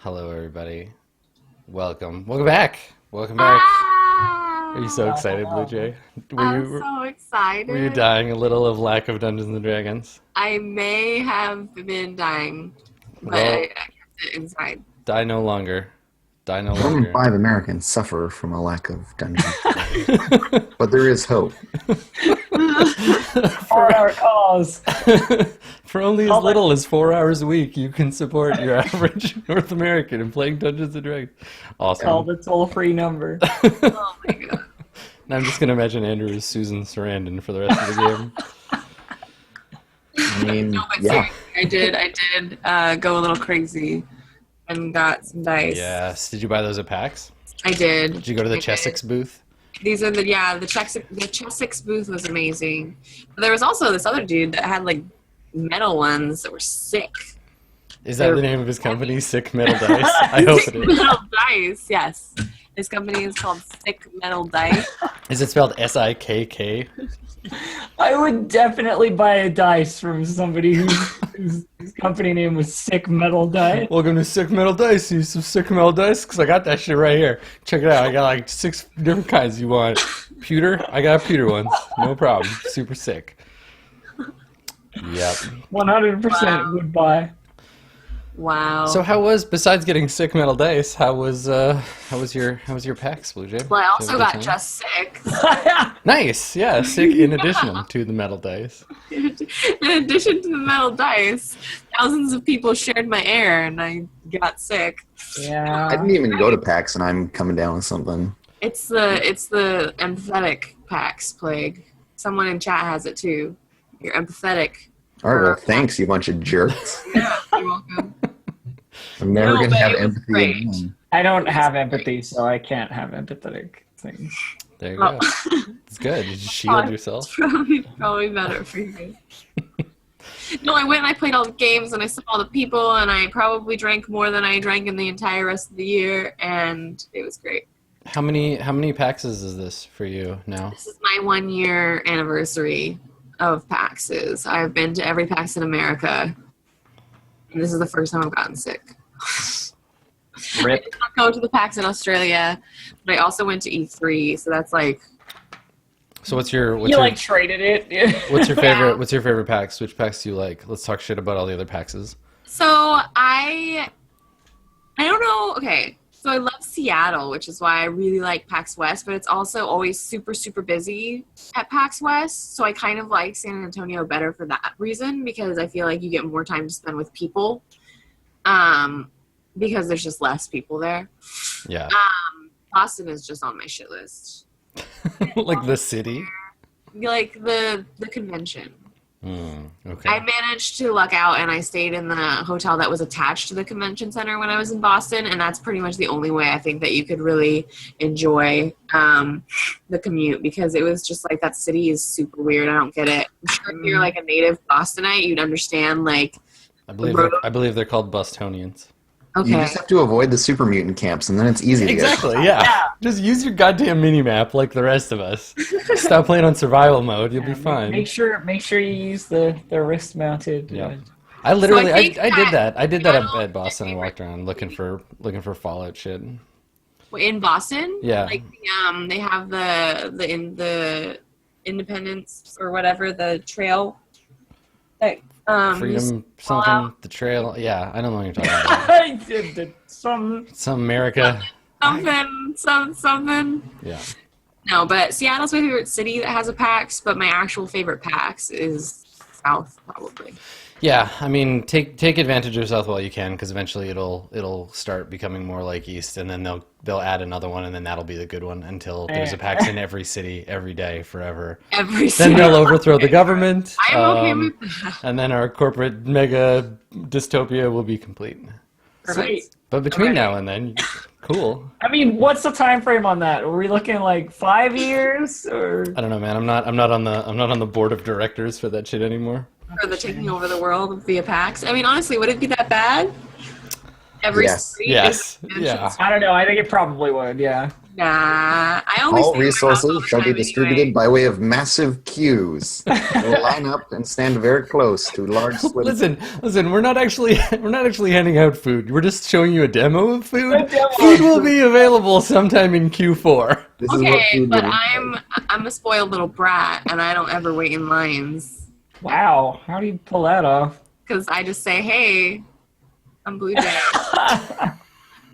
Hello, everybody. Welcome back. Welcome back. Are you so excited, Blue Jay? I'm so excited. Were you dying a little of lack of Dungeons and Dragons? I may have been dying, but Well, I kept it inside. die no longer. Die no One in longer. 5 Americans suffer from a lack of Dungeons. But there is hope. For our cause. For only as little as 4 hours a week, you can support your average North American in playing Dungeons and Dragons. Awesome. Call the toll-free number. Oh my god. Now I'm just going to imagine Andrew as Susan Sarandon for the rest of the game. I mean, No, but yeah. seriously, I did go a little crazy and got some dice. Yes. Did you buy those at PAX? I did. Did you go to the I did. Chessex booth? These are the Chessex booth was amazing. But there was also this other dude that had like metal ones that were sick. Is that the name of his company, Sick Metal Dice? I hope it is. Metal Dice, yes. His company is called Sick Metal Dice. Is it spelled S-I-K-K? I would definitely buy a dice from somebody whose company name was Sick Metal Dice. Welcome to Sick Metal Dice. Use some Sick Metal Dice because I got that shit right here. Check it out. I got like 6 different kinds you want. Pewter? I got pewter ones. No problem. Super sick. Yep. 100% would buy. Wow. So how was, besides getting Sick Metal Dice, how was your PAX, Blue Jay? Well, I also Did you have a got good time? just sick. Nice. Yeah, sick in addition to the Metal Dice. In addition to the metal dice, thousands of people shared my air, and I got sick. I Yeah. didn't even go to PAX, and I'm coming down with something. It's the empathetic PAX plague. Someone in chat has it too. You're empathetic. All right, well, thanks, you bunch of jerks. Yeah, you're welcome. I'm never No, going to but have it was empathy great. again. I don't have empathy, so I can't have empathetic things. There you Oh. go. It's good. Did you shield yourself? Probably better for you. No, I went and I played all the games and I saw all the people and I probably drank more than I drank in the entire rest of the year, and it was great. How many PAXs is this for you now? This is my 1-year anniversary of PAXs. I've been to every PAX in America, and this is the first time I've gotten sick. I Rip. did not go to the PAX in Australia, but I also went to E3, so that's like So what's your Traded it. what's your Yeah. favorite what's your favorite PAX? Which PAX do you like? Let's talk shit about all the other PAXs. so I don't know. Okay, so I love Seattle, which is why I really like PAX West, but it's also always super, super busy at PAX West. So I kind of like San Antonio better for that reason, because I feel like you get more time to spend with people, because there's just less people there. Yeah. Boston is just on my shit list. Like the city? Like the convention. Okay. I managed to luck out and I stayed in the hotel that was attached to the convention center when I was in Boston, and that's pretty much the only way I think that you could really enjoy the commute, because it was just like that city is super weird. I don't get it. I'm sure if you're like a native Bostonite, you'd understand like I believe they're called Bostonians. You okay. just have to avoid the super mutant camps, and then it's easy to get. Exactly, yeah. Just use your goddamn mini-map like the rest of us. Stop playing on survival mode, you'll be fine. Make sure you use the wrist mounted. Yeah. I literally, So I I think did that. I did that Seattle at Boston. I is walked around looking for Fallout shit. In Boston, Yeah. like they have the Independence or whatever, the trail that Freedom something, Fallout. the trail. Yeah, I don't know what you're talking about. Some Some America. something. Yeah. No, but Seattle's my favorite city that has a PAX, but my actual favorite PAX is South, probably. Yeah, I mean, take advantage of South while you can, because eventually it'll start becoming more like East, and then they'll add another one, and then that'll be the good one until there's a PAX in every city every day forever. Every Then city. they'll overthrow the government, I'm okay with that. and then our corporate mega dystopia will be complete. Sweet. But between Okay. now and then, cool. I mean, what's the time frame on that? Are we looking like 5 years or? I don't know, man. I'm not on the board of directors for that shit anymore. For the taking over the world via PAX. I mean, honestly, would it be that bad? Every Yes. street Yes. is Yeah. I don't know. I think it probably would. Yeah. Nah, I only All stay in my house all resources the shall be time distributed anyway. by way of massive queues. We'll line up and stand very close to large swimming. Listen. We're not actually handing out food. We're just showing you a demo of food. A demo Food of will food. be available sometime in Q4. This is what Okay, food but will look I'm a spoiled little brat, and I don't ever wait in lines Wow. How do you pull that off? because I just say, "Hey, I'm Blue Jay,"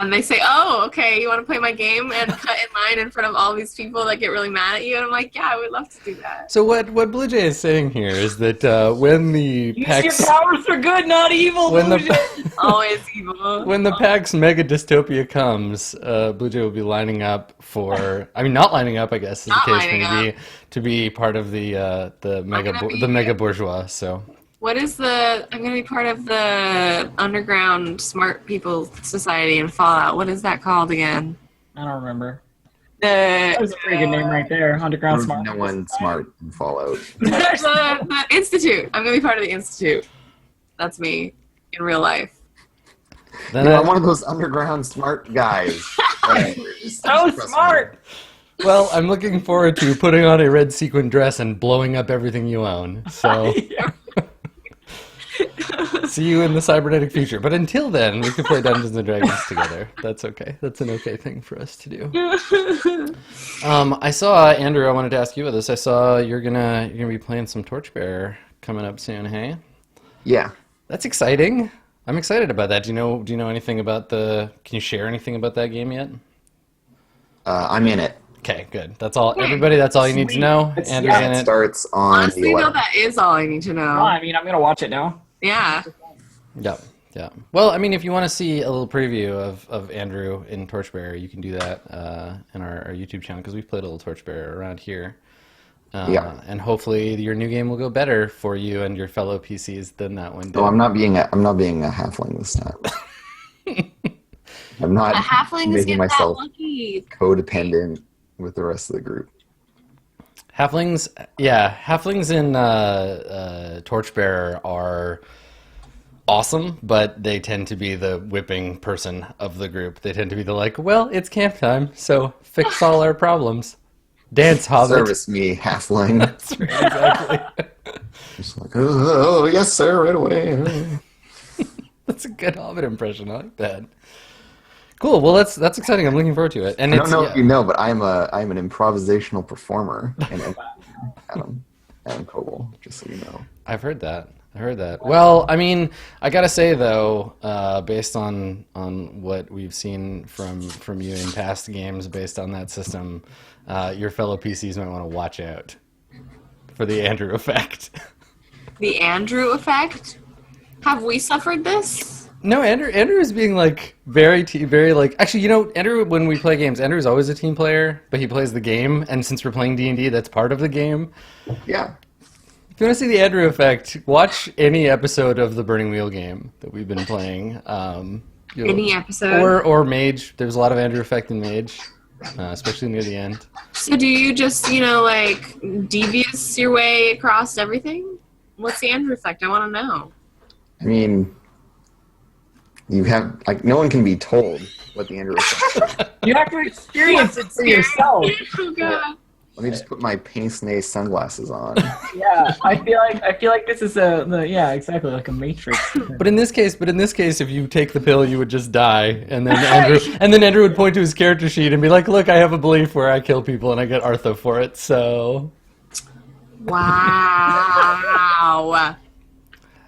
and they say, "Oh, okay, you want to play my game?" and cut in line in front of all these people that get really mad at you, and I'm like, "Yeah, I would love to do that." So what Blue Jay is saying here is that when the Use PAX your powers for good, not evil. when Blue Jay. the Always evil. when the PAX Mega Dystopia comes, Blue Jay will be lining up for. I mean, not lining up. I guess is Not the case lining may be to be part of the mega bourgeois. So. What is the? I'm gonna be part of the underground smart people society in Fallout. What is that called again? I don't remember. The That was a pretty good name right there. Underground There's Smart. no one smart in Fallout. the Institute. I'm gonna be part of the Institute. That's me in real life. Then I'm one of those underground smart guys. So smart. well, I'm looking forward to putting on a red sequin dress and blowing up everything you own. So. See you in the cybernetic future. But until then, we can play Dungeons and Dragons together. That's okay. That's an okay thing for us to do. I saw Andrew. I wanted to ask you about this. I saw you're gonna be playing some Torchbearer coming up soon. Hey, Yeah. that's exciting. I'm excited about that. Do you know anything about the? Can you share anything about that game yet? I'm in it. Okay, good. That's all. Everybody, that's all you need to know. It's- Andrew's yeah, in It it. starts on Honestly, the though, 11th. that is all I need to know. Well, I mean, I'm gonna watch it now. Yeah. Yeah, yeah. Well, I mean, if you want to see a little preview of Andrew in Torchbearer, you can do that in our YouTube channel because we've played a little Torchbearer around here. Yeah. And hopefully your new game will go better for you and your fellow PCs than that one did. No, I'm not being a halfling this time. I'm not A halflings making get myself that lucky. codependent with the rest of the group. Halflings, yeah, halflings in Torchbearer are awesome, but they tend to be the whipping person of the group. They tend to be the like, well, it's camp time, so fix all our problems. Dance, Hobbit. Service me, halfling. That's right, exactly. Just like, oh, yes, sir, right away. That's a good Hobbit impression. I like that. Cool. Well, that's exciting. I'm looking forward to it. And I it's don't know if you know, but I'm an improvisational performer in Adam Coble, just so you know. I've heard that. I heard that. Well, I mean, I gotta say though, based on what we've seen from you in past games, based on that system, your fellow PCs might want to watch out for the Andrew effect. The Andrew effect? Have we suffered this? No, Andrew is being like very like actually, Andrew, when we play games, Andrew's always a team player, but he plays the game, and since we're playing D&D, that's part of the game. Yeah. If you want to see the Andrew effect, watch any episode of the Burning Wheel game that we've been playing. Any episode? Or Mage. There's a lot of Andrew effect in Mage, especially near the end. So do you just, like, devious your way across everything? What's the Andrew effect? I want to know. I mean, you have, no one can be told what the Andrew effect is. You have to experience it for yourself. Oh, God. Let me just put my pince-nez sunglasses on. Yeah, I feel like this is exactly like a Matrix. But in this case, if you take the pill, you would just die, and then Andrew would point to his character sheet and be like, "Look, I have a belief where I kill people and I get Artho for it." So, Wow.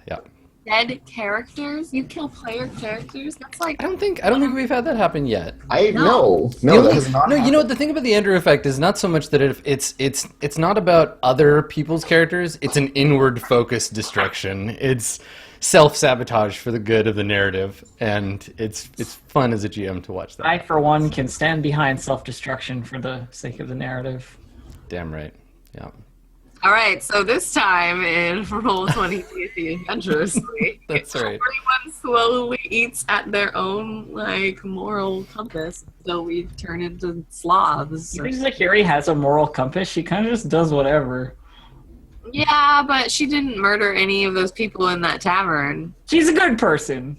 yeah. Dead characters? You kill player characters? That's like... I don't think we've had that happen yet. No, that has not No, happened. the thing about the Andrew effect is not so much that it's not about other people's characters. It's an inward focused destruction. It's self-sabotage for the good of the narrative, and it's fun as a GM to watch that. I, for one, can stand behind self-destruction for the sake of the narrative. Damn right. Yeah. All right, so this time in Roll20 D&D Adventurers League, That's right. everyone slowly eats at their own, moral compass, so we turn into sloths. You think Zakiri has a moral compass? She kind of just does whatever. Yeah, but she didn't murder any of those people in that tavern. She's a good person.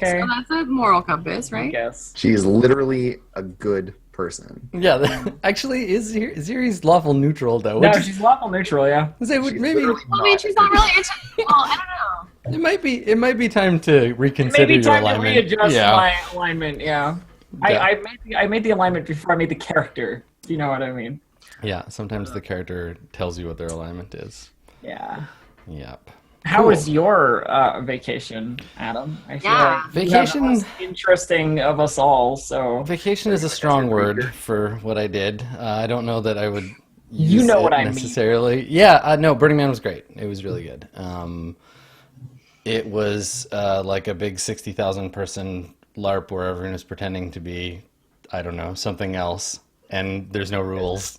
Okay. So that's a moral compass, I right? guess. She is literally a good person. Yeah, actually, Ziri's lawful neutral though. No, Which she's lawful neutral, yeah. is, maybe She's literally Well, I mean, she's not really into. Well, I don't know. it might be time to reconsider Maybe your time to alignment. readjust yeah. my alignment, yeah. Yeah. I made the alignment before I made the character. Do you know what I mean? Yeah, sometimes the character tells you what their alignment is. Yeah. Yep. How Cool. was your vacation, Adam? I feel Yeah. like you have the Vacation- most interesting of us all. So Vacation is a strong word for what I did. I don't know that I would use You know it what I mean. necessarily. Yeah, no, Burning Man was great. It was really good. It was like a big 60,000 person LARP where everyone is pretending to be, I don't know, something else, and there's no rules.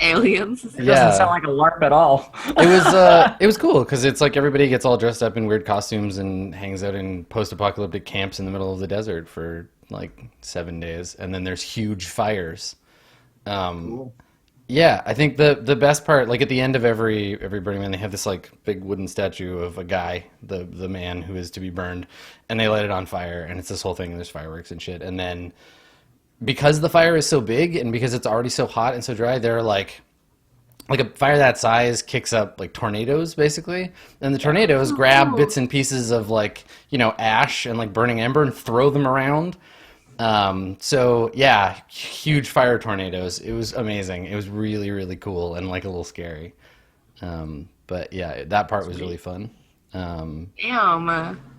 Aliens. it doesn't sound like a LARP at all. It was cool because it's like everybody gets all dressed up in weird costumes and hangs out in post-apocalyptic camps in the middle of the desert for like 7 days, and then there's huge fires. Yeah, I think the best part, like at the end of every Burning Man, they have this like big wooden statue of a guy, the man who is to be burned, and they light it on fire, and it's this whole thing, and there's fireworks and shit, and then because the fire is so big and because it's already so hot and so dry, they're like a fire that size kicks up like tornadoes basically, and the tornadoes grab bits and pieces of like, you know, ash and like burning ember and throw them around. So yeah, huge fire tornadoes. It was amazing. It was really, really cool and like a little scary. But yeah, that part was really fun. Damn.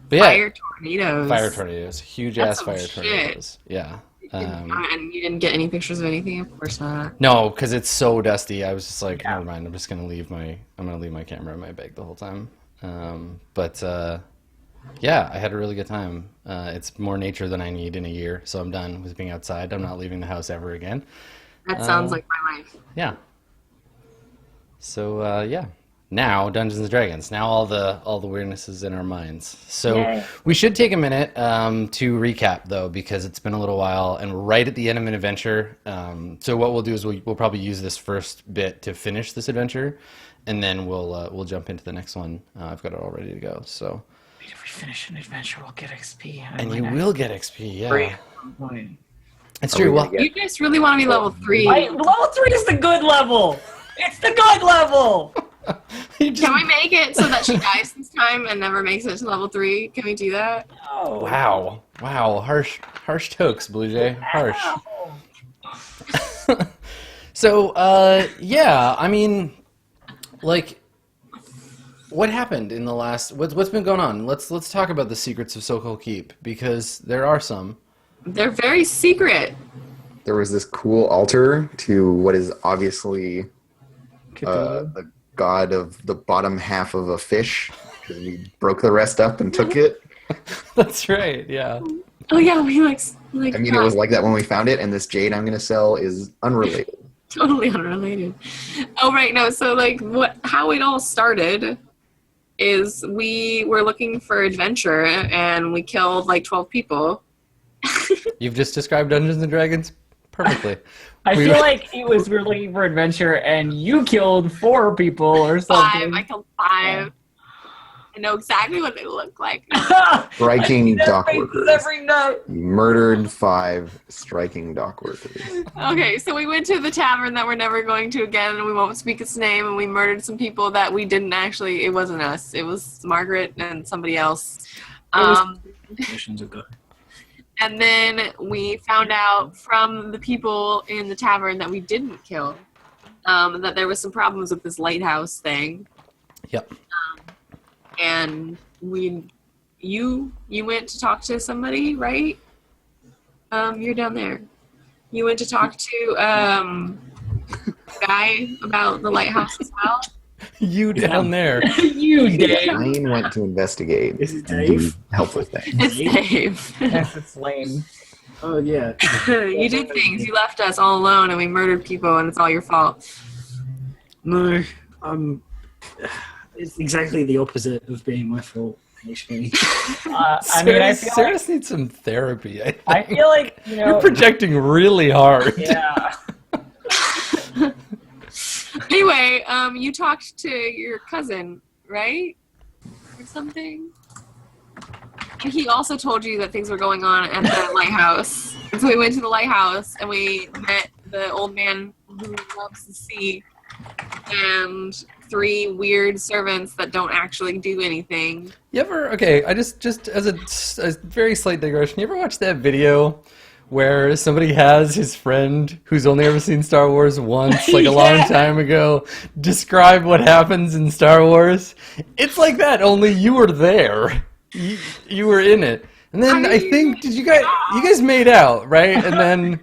But yeah, Fire tornadoes. fire tornadoes, huge That's ass some fire shit. tornadoes. Yeah. And you didn't get any pictures of anything? Of course not. No, because it's so dusty. I was just like, never mind. I'm just gonna leave my camera in my bag the whole time. Yeah, I had a really good time. It's more nature than I need in a year, so I'm done with being outside. I'm not leaving the house ever again. That sounds like my life. Yeah. So yeah, now Dungeons and Dragons. Now all the weirdness is in our minds. So Yay. we should take a minute to recap though, because it's been a little while, and right at the end of an adventure. So what we'll do is we'll probably use this first bit to finish this adventure, and then we'll jump into the next one. I've got it all ready to go. So. If we finish an adventure, we'll get XP. And you will get XP, yeah. Point. It's true. Well, You guys really want to be level 3. Level 3 is the good level. It's the good level. you just, Can we make it so that she dies this time and never makes it to level 3? Can we do that? Oh. wow, harsh tokes, Blue Jay, harsh. So, yeah, I mean, like, what happened in the last? What's been going on? Let's talk about the secrets of Sokol Keep, because there are some. They're very secret. There was this cool altar to what is obviously the god of the bottom half of a fish, because we broke the rest up and took it. That's right. Yeah. Oh yeah, we like. I mean, it was like that when we found it, and this jade I'm going to sell is unrelated. Totally unrelated. Oh right, no. So like, how it all started is we were looking for adventure and we killed like 12 people. You've just described Dungeons and Dragons perfectly. I feel like we were looking for adventure, and you killed 4 people or something. 5. I killed 5. I know exactly what they look like. Striking dock faces workers. every night. You murdered 5 striking dock workers. Okay, so we went to the tavern that we're never going to again, and we won't speak its name, and we murdered some people that we didn't actually. It wasn't us. It was Margaret and somebody else. Missions ago. And then we found out from the people in the tavern that we didn't kill that there was some problems with this lighthouse thing. Yep. And you went to talk to somebody, right? You're down there. You went to talk to a guy about the lighthouse as well. You down there. You did. Ryan went to investigate Is it and do Dave? helpful things. It's Dave. Yes, it's lame. Oh yeah. You did things. You left us all alone, and we murdered people, and it's all your fault. No, it's exactly the opposite of being my fault. Actually, I mean, I feel Sarah like, needs some therapy. I feel like, you know. You're projecting really hard. Yeah. Anyway, you talked to your cousin, right? Or something? And he also told you that things were going on at the lighthouse. And so we went to the lighthouse and we met the old man who loves the sea and 3 weird servants that don't actually do anything. You ever, okay, I just as a very slight digression, you ever watch that video where somebody has his friend who's only ever seen Star Wars once, like a long time ago, describe what happens in Star Wars? It's like that, only you were there. You were in it. And then I think, you guys made out, right? And then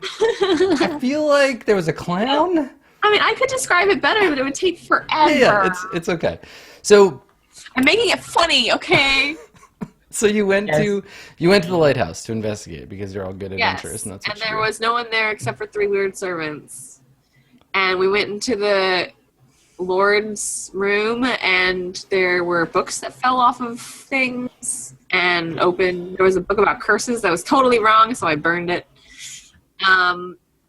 I feel like there was a clown. I mean, I could describe it better, but it would take forever. Yeah, it's okay. So I'm making it funny, okay? So you went to the lighthouse to investigate because you're all good adventurers, and that's what there was no one there except for 3 weird servants. And we went into the Lord's room, and there were books that fell off of things and opened. There was a book about curses that was totally wrong, so I burned it.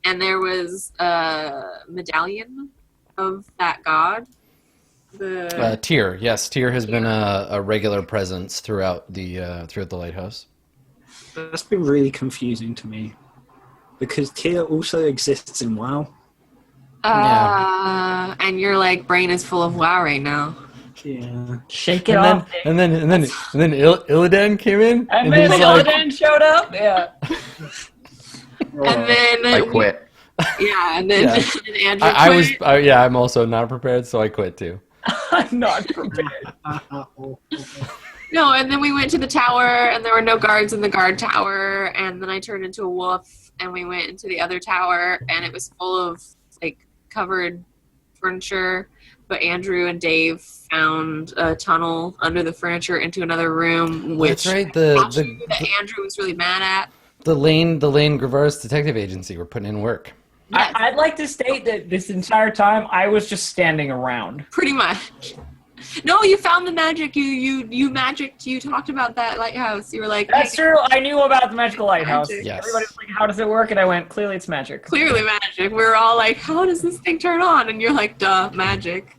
And there was a medallion of that god. Tyr, yes, Tyr has been a regular presence throughout the lighthouse. That's been really confusing to me because Tyr also exists in WoW. And your brain is full of WoW right now. Yeah. Shake it off. And then Illidan came in. And then Illidan showed up. Yeah. And then I quit. Yeah, and then Andrew quit. I'm also not prepared, so I quit too. I'm not prepared. No, and then we went to the tower, and there were no guards in the guard tower, and then I turned into a wolf, and we went into the other tower, and it was full of covered furniture, but Andrew and Dave found a tunnel under the furniture into another room, which that's right. that Andrew was really mad at. The Lane Gravaris Detective Agency were putting in work. Yes. I'd like to state that this entire time I was just standing around. Pretty much. No, you found the magic. You magicked. You talked about that lighthouse. You were like, that's true. I knew about the magical lighthouse. Yes. Everybody was like, how does it work? And I went, clearly it's magic. Clearly magic. We were all like, how does this thing turn on? And you're like, duh, magic.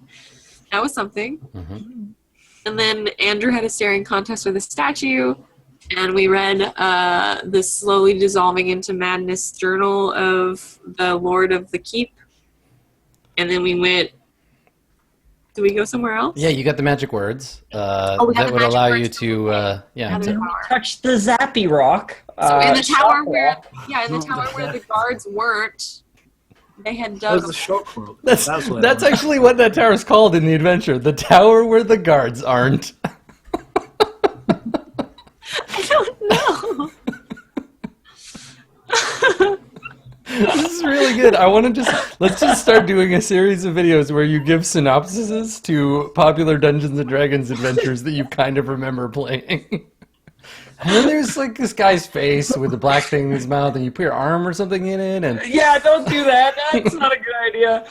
That was something. Mm-hmm. And then Andrew had a staring contest with a statue. And we read the slowly dissolving into madness journal of the Lord of the Keep. And then we went... Did we go somewhere else? Yeah, you got the magic words that would allow you to touch the zappy rock. So in the tower where the guards weren't, they had dug. That was the shock rock. That's actually what that tower is called in the adventure. The tower where the guards aren't. I don't know. This is really good. I want to let's just start doing a series of videos where you give synopsises to popular Dungeons and Dragons adventures that you kind of remember playing. And then there's this guy's face with the black thing in his mouth, and you put your arm or something in it, and yeah, don't do that. That's not a good idea.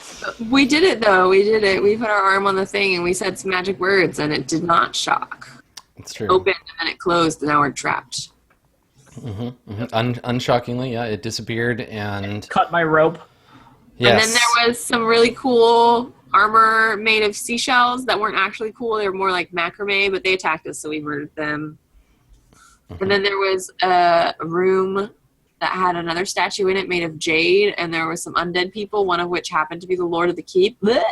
We did it though. We did it. We put our arm on the thing and we said some magic words, and it did not shock. It's true. It opened and then it closed, and now we're trapped. Mm-hmm, mm-hmm. Unshockingly, yeah, it disappeared and cut my rope. Yes. And then there was some really cool armor made of seashells that weren't actually cool. They were more like macrame, but they attacked us, so we murdered them. Mm-hmm. And then there was a room that had another statue in it made of jade, and there were some undead people, one of which happened to be the Lord of the Keep. Blech.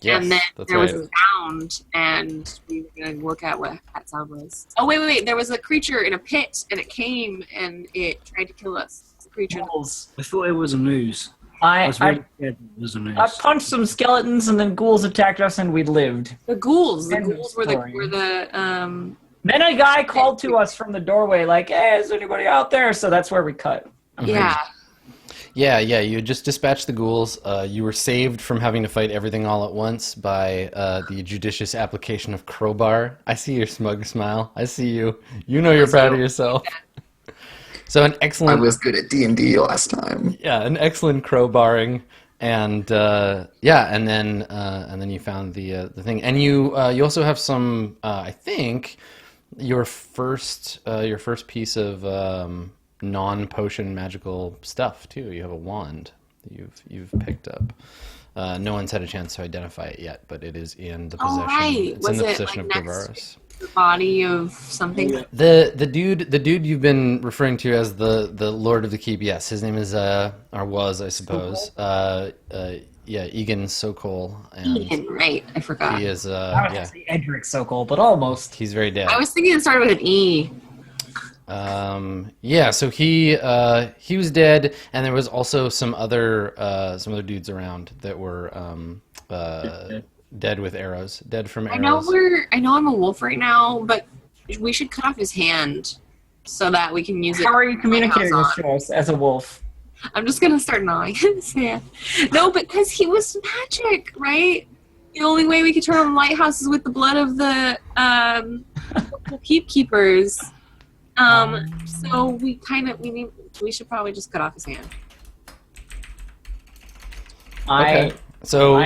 Yes, and then there right. was a sound, and we were going to look at what that sound was. Oh, wait. There was a creature in a pit, and it came, and it tried to kill us. It's a creature. I thought it was a moose. I was really scared it was a moose. I punched some skeletons, and then ghouls attacked us, and we lived. The ghouls. The End of ghouls were the Then a guy called to us from the doorway, like, hey, is anybody out there? So that's where we cut. Yeah. Yeah, you just dispatched the ghouls. You were saved from having to fight everything all at once by the judicious application of crowbar. I see your smug smile. I see you. You know you're proud of yourself. So an excellent... I was good at D&D last time. Yeah, an excellent crowbarring. And and then you found the thing. And you also have some, I think, your first piece of... non-potion magical stuff too. You have a wand that you've picked up. No one's had a chance to identify it yet, but it is in the possession. Right. It's in the possession of Gravaris. the body of something. Yeah. The dude you've been referring to as the Lord of the Keep. Yes, his name is or was, I suppose. Yeah, Egan Sokol, and Ian, right? I forgot. he is I was yeah, going to say Edric Sokol, but almost. he's very dead. I was thinking it started with an E. Yeah, so he was dead, and there was also some other dudes around that were dead with arrows, dead from arrows. I know I'm a wolf right now, but we should cut off his hand so that we can use it. How are you communicating Lighthouse this to us as a wolf? I'm just gonna start gnawing his hand. No, because he was magic, right? The only way we could turn on the lighthouse is with the blood of the keepers. So we should probably just cut off his hand. Okay. I So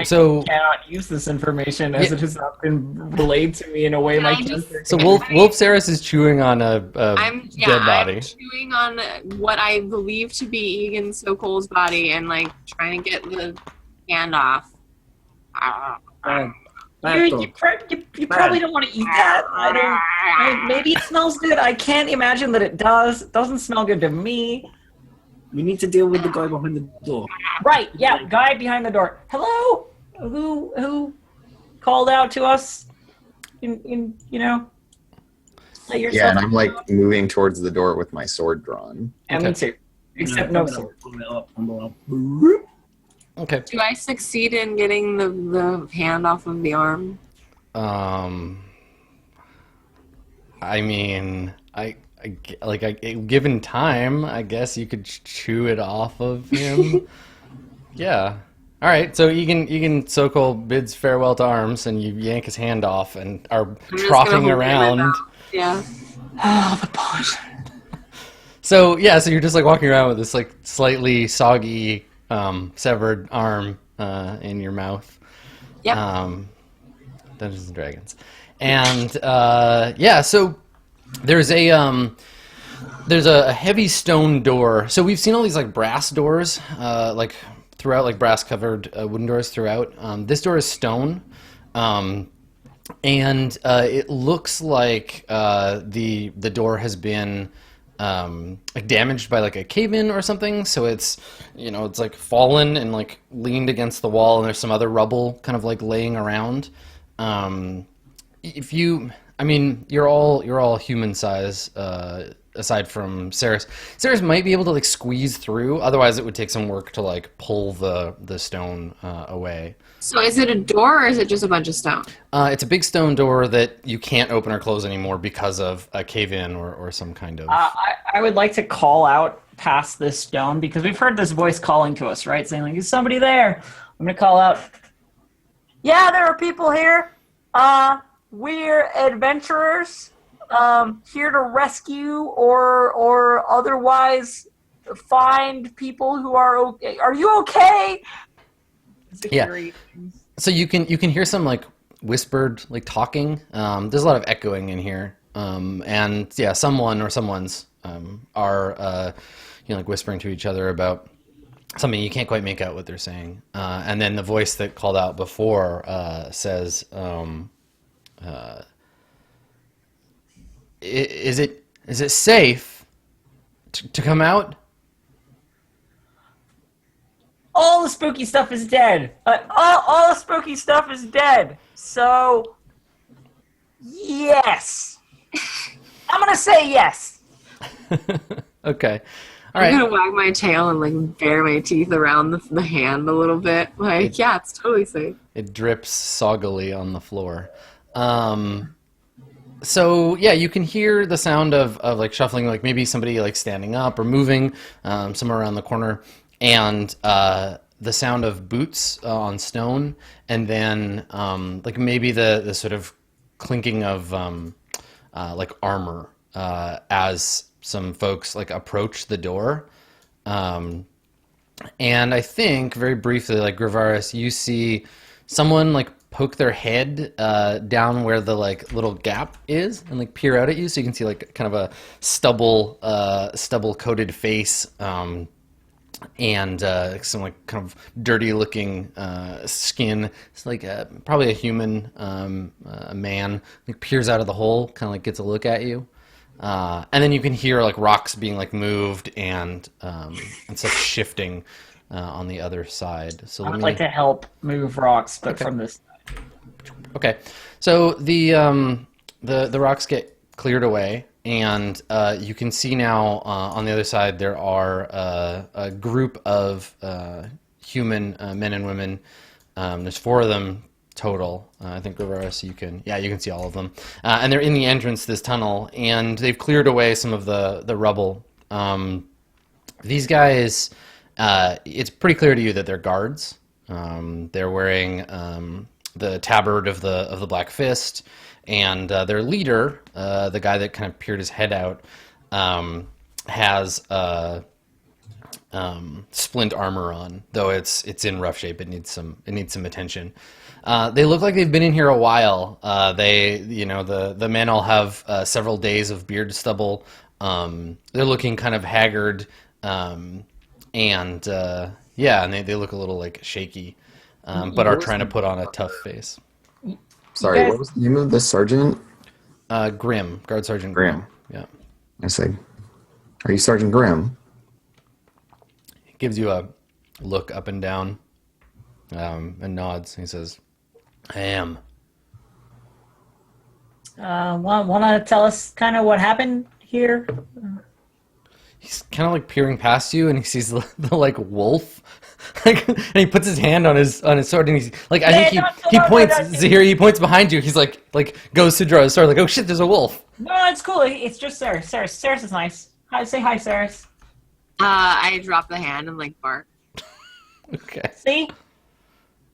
cannot use this information as it has not been relayed to me in a way my Can I just- character so can. Wolf Saris is chewing on a dead body. I'm chewing on what I believe to be Egan Sokol's body and like trying to get the hand off. You probably don't want to eat that. Maybe it smells good. I can't imagine that it does. It doesn't smell good to me. We need to deal with the guy behind the door. Right, yeah, guy behind the door. Hello? Who called out to us? In let yourself Yeah, and I'm like moving towards the door with my sword drawn. And me too. Except no sword. Okay. Do I succeed in getting the hand off of the arm? I mean, given time, I guess you could chew it off of him. Yeah. All right. So Egan Sokol bids farewell to arms, and you yank his hand off, and are I'm just gonna trotting hold it in my around. mouth. Yeah. Oh, the pause. So yeah, so you're just like walking around with this like slightly soggy, severed arm in your mouth. Yep. Dungeons and Dragons, and yeah, so there's a heavy stone door. So we've seen all these like brass doors, like throughout, like brass covered wooden doors throughout. This door is stone, and it looks like the door has been like damaged by like a cave-in or something. So it's it's like fallen and like leaned against the wall, and there's some other rubble kind of like laying around. You're all human size, aside from Saris. Saris might be able to like squeeze through. Otherwise, it would take some work to like pull the stone away. So is it a door or is it just a bunch of stone? It's a big stone door that you can't open or close anymore because of a cave-in or some kind of. I would like to call out past this stone because we've heard this voice calling to us, right? Saying like, "Is somebody there?" I'm gonna call out. Yeah, there are people here. We're adventurers, here to rescue or otherwise find people who are okay. Are you okay? Yeah. So you can hear some like whispered like talking. There's a lot of echoing in here, and yeah, someone or someone's are like whispering to each other about something. You can't quite make out what they're saying, and then the voice that called out before says. Is it safe to come out? All the spooky stuff is dead. All the spooky stuff is dead. So, yes. I'm gonna say yes. Okay. All I'm right. gonna wag my tail and like bare my teeth around the hand a little bit. Like, yeah, it's totally safe. It drips soggily on the floor. So yeah, you can hear the sound of like shuffling, like maybe somebody like standing up or moving somewhere around the corner, and the sound of boots on stone, and then like maybe the sort of clinking of like armor as some folks like approach the door. And I think very briefly, like Gravaris, you see someone like poke their head down where the like little gap is and like peer out at you, so you can see like kind of a stubble coated face and some like kind of dirty looking skin. It's like probably a human, a man, like peers out of the hole, kind of like gets a look at you. And then you can hear like rocks being like moved and stuff shifting on the other side. So I would like to help move rocks, but from this side. Okay, so the rocks get cleared away, and you can see now on the other side there are a group of human men and women. There's 4 of them total. I think Rivera, you can see all of them, and they're in the entrance to this tunnel, and they've cleared away some of the rubble. These guys, it's pretty clear to you that they're guards. They're wearing the tabard of the Black Fist. And their leader, the guy that kind of peered his head out, has splint armor on, though it's in rough shape. It needs some attention. They look like they've been in here a while. The men all have several days of beard stubble. They're looking kind of haggard, and they look a little like shaky, but are trying to put on a tough face. Sorry, what was the name of the sergeant? Grimm, Guard Sergeant Grimm. Yeah. I say, are you Sergeant Grimm? He gives you a look up and down, and nods. He says, "I am." Want to tell us kind of what happened here? He's kind of like peering past you, and he sees the like wolf. And he puts his hand on his sword, and he's like, I think he points. Zahir, he points behind you. He's like goes to draw his sword, like, oh shit, there's a wolf. No, it's cool. It's just Saris. Saris is nice. Hi, say hi, Saris. I drop the hand and like bark. Okay. See?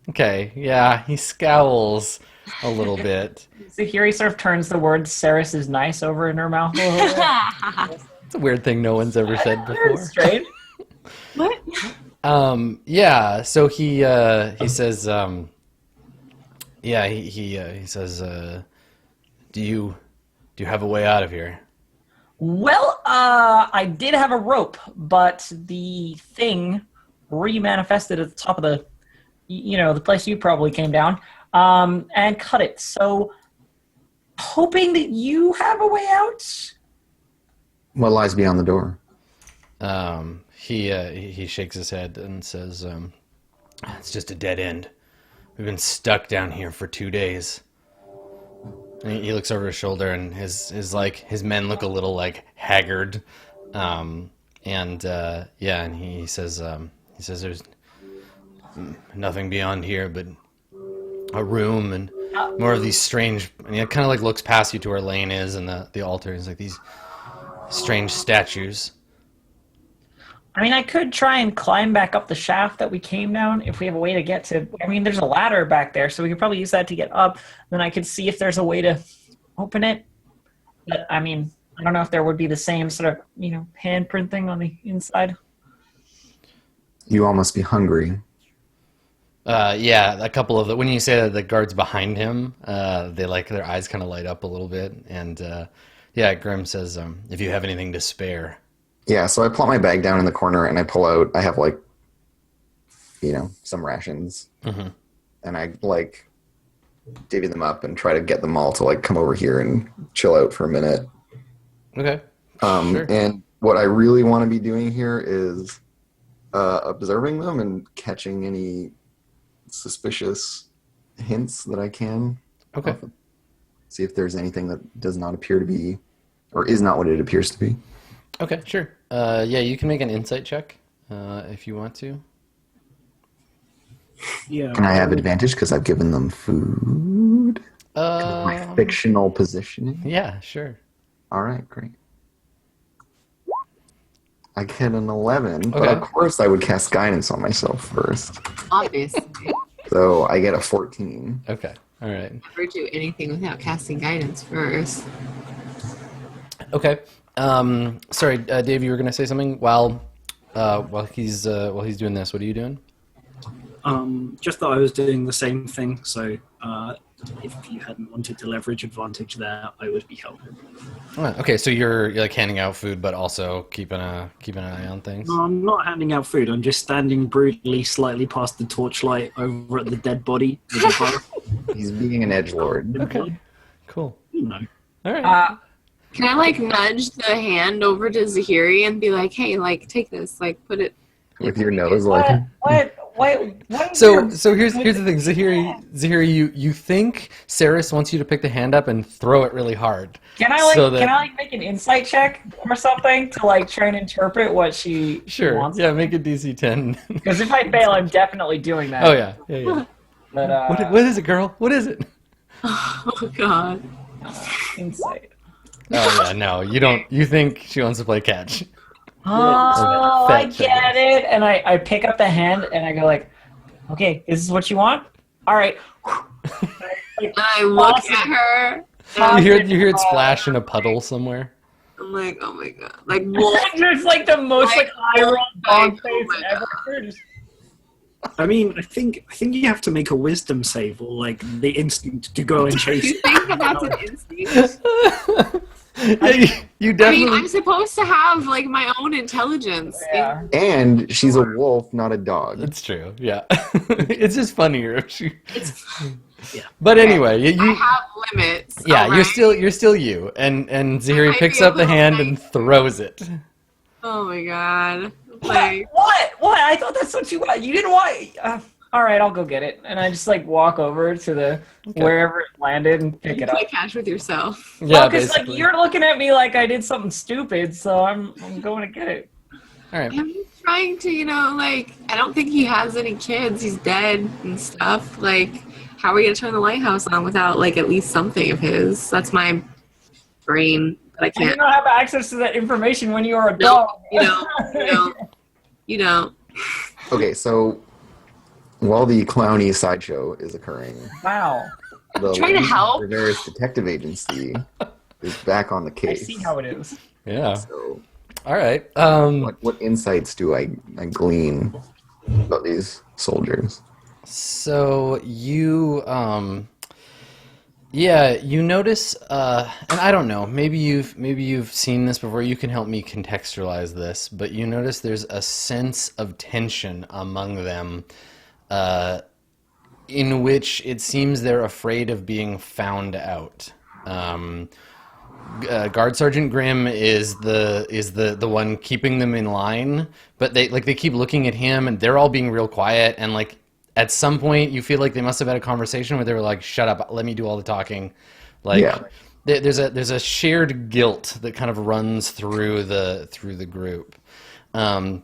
Okay. Yeah, he scowls a little bit. Zahiri sort of turns the word "Saris is nice" over in her mouth. It's a weird thing no one's ever said before. Straight. What? Yeah, so he says, he says, do you have a way out of here? Well, I did have a rope, but the thing remanifested at the top of the place you probably came down, and cut it. So, hoping that you have a way out. What lies beyond the door? He shakes his head and says, it's just a dead end. We've been stuck down here for 2 days. And he looks over his shoulder, and his men look a little like haggard. And he says there's nothing beyond here but a room and more of these strange, and he kind of like looks past you to where Lane is and the altar. He's like, these strange statues. I mean, I could try and climb back up the shaft that we came down if we have a way to get to... I mean, there's a ladder back there, so we could probably use that to get up. Then I could see if there's a way to open it. But, I mean, I don't know if there would be the same sort of, handprint thing on the inside. You all must be hungry. Yeah, a couple of the... When you say that the guards behind him, they like their eyes kind of light up a little bit. And, Grimm says, if you have anything to spare... Yeah, so I plop my bag down in the corner and I pull out, I have some rations. Mm-hmm. And I divvy them up and try to get them all to come over here and chill out for a minute. Okay. Sure. And what I really want to be doing here is observing them and catching any suspicious hints that I can. Okay. See if there's anything that does not appear to be, or is not what it appears to be. Okay, sure. You can make an insight check if you want to. Yeah. Can I have advantage because I've given them food? My fictional positioning? Yeah, sure. All right, great. I get an 11, but of course I would cast guidance on myself first. Obviously. So I get a 14. Okay, all right. Never do anything without casting guidance first. Okay. Sorry, Dave, you were gonna say something while he's doing this. What are you doing? Just that I was doing the same thing. So if you hadn't wanted to leverage advantage there, I would be helping. Okay, so you're like handing out food, but also keeping an eye on things. No, I'm not handing out food. I'm just standing brutally slightly past the torchlight over at the dead body. With a bar. He's being an edgelord. Okay, cool. You know. All right. Can I like nudge the hand over to Zahiri and be like, "Hey, like take this, like put it." With your nose, like. What? So here's the thing, Zahiri, you think Saris wants you to pick the hand up and throw it really hard. Can I make an insight check or something to like try and interpret what she wants? Yeah, make a DC 10. Because if I fail, I'm definitely doing that. Oh yeah. But What is it, girl? What is it? Oh God. insight. Oh yeah, no, you don't. You think she wants to play catch? Oh, Okay. I get it. And I pick up the hand and I go like, okay, is this what you want? All right. And I look at her. You hear it splash in a puddle somewhere. I'm like, oh my God, like wolf. It's like the most like high roll dog oh face my ever. Just- I mean, I think you have to make a wisdom save or like the instinct to go and You chase. think that that's an instinct? Yeah, you I definitely. mean, I'm supposed to have like my own intelligence. Yeah. And she's a wolf, not a dog. It's true. Yeah, it's just funnier if she. Yeah. But anyway, I you. have limits. Yeah, alright? you're still you, and Zahiri I picks feel up the hand and throws it. Oh my God. Like, What? I thought that's what you want. You didn't want. All right, I'll go get it. And I just like walk over to the wherever it landed and pick you it up. play catch with yourself. Yeah, because like basically. you're looking at me like I did something stupid, so I'm going to get it. All right. I'm just trying to, like, I don't think he has any kids. He's dead and stuff. Like, how are we going to turn the lighthouse on without, like, at least something of his? That's my brain, but I And you can't. don't have access to that information when you are a No, dog. you don't. Okay, so while the clowny sideshow is occurring, Wow. the Trying to help. Reverse Detective Agency is back on the I case. see how it is. Yeah. So, All right. what insights do I glean about these soldiers? So you you notice and I don't know, maybe you've seen this before. You can help me contextualize this, but you notice there's a sense of tension among them in which it seems they're afraid of being found out. Guard Sergeant Grimm is the one keeping them in line, but they keep looking at him and they're all being real quiet, and like at some point you feel like they must have had a conversation where they were like, shut up, let me do all the talking. Like Yeah. there's a shared guilt that kind of runs through the group. Why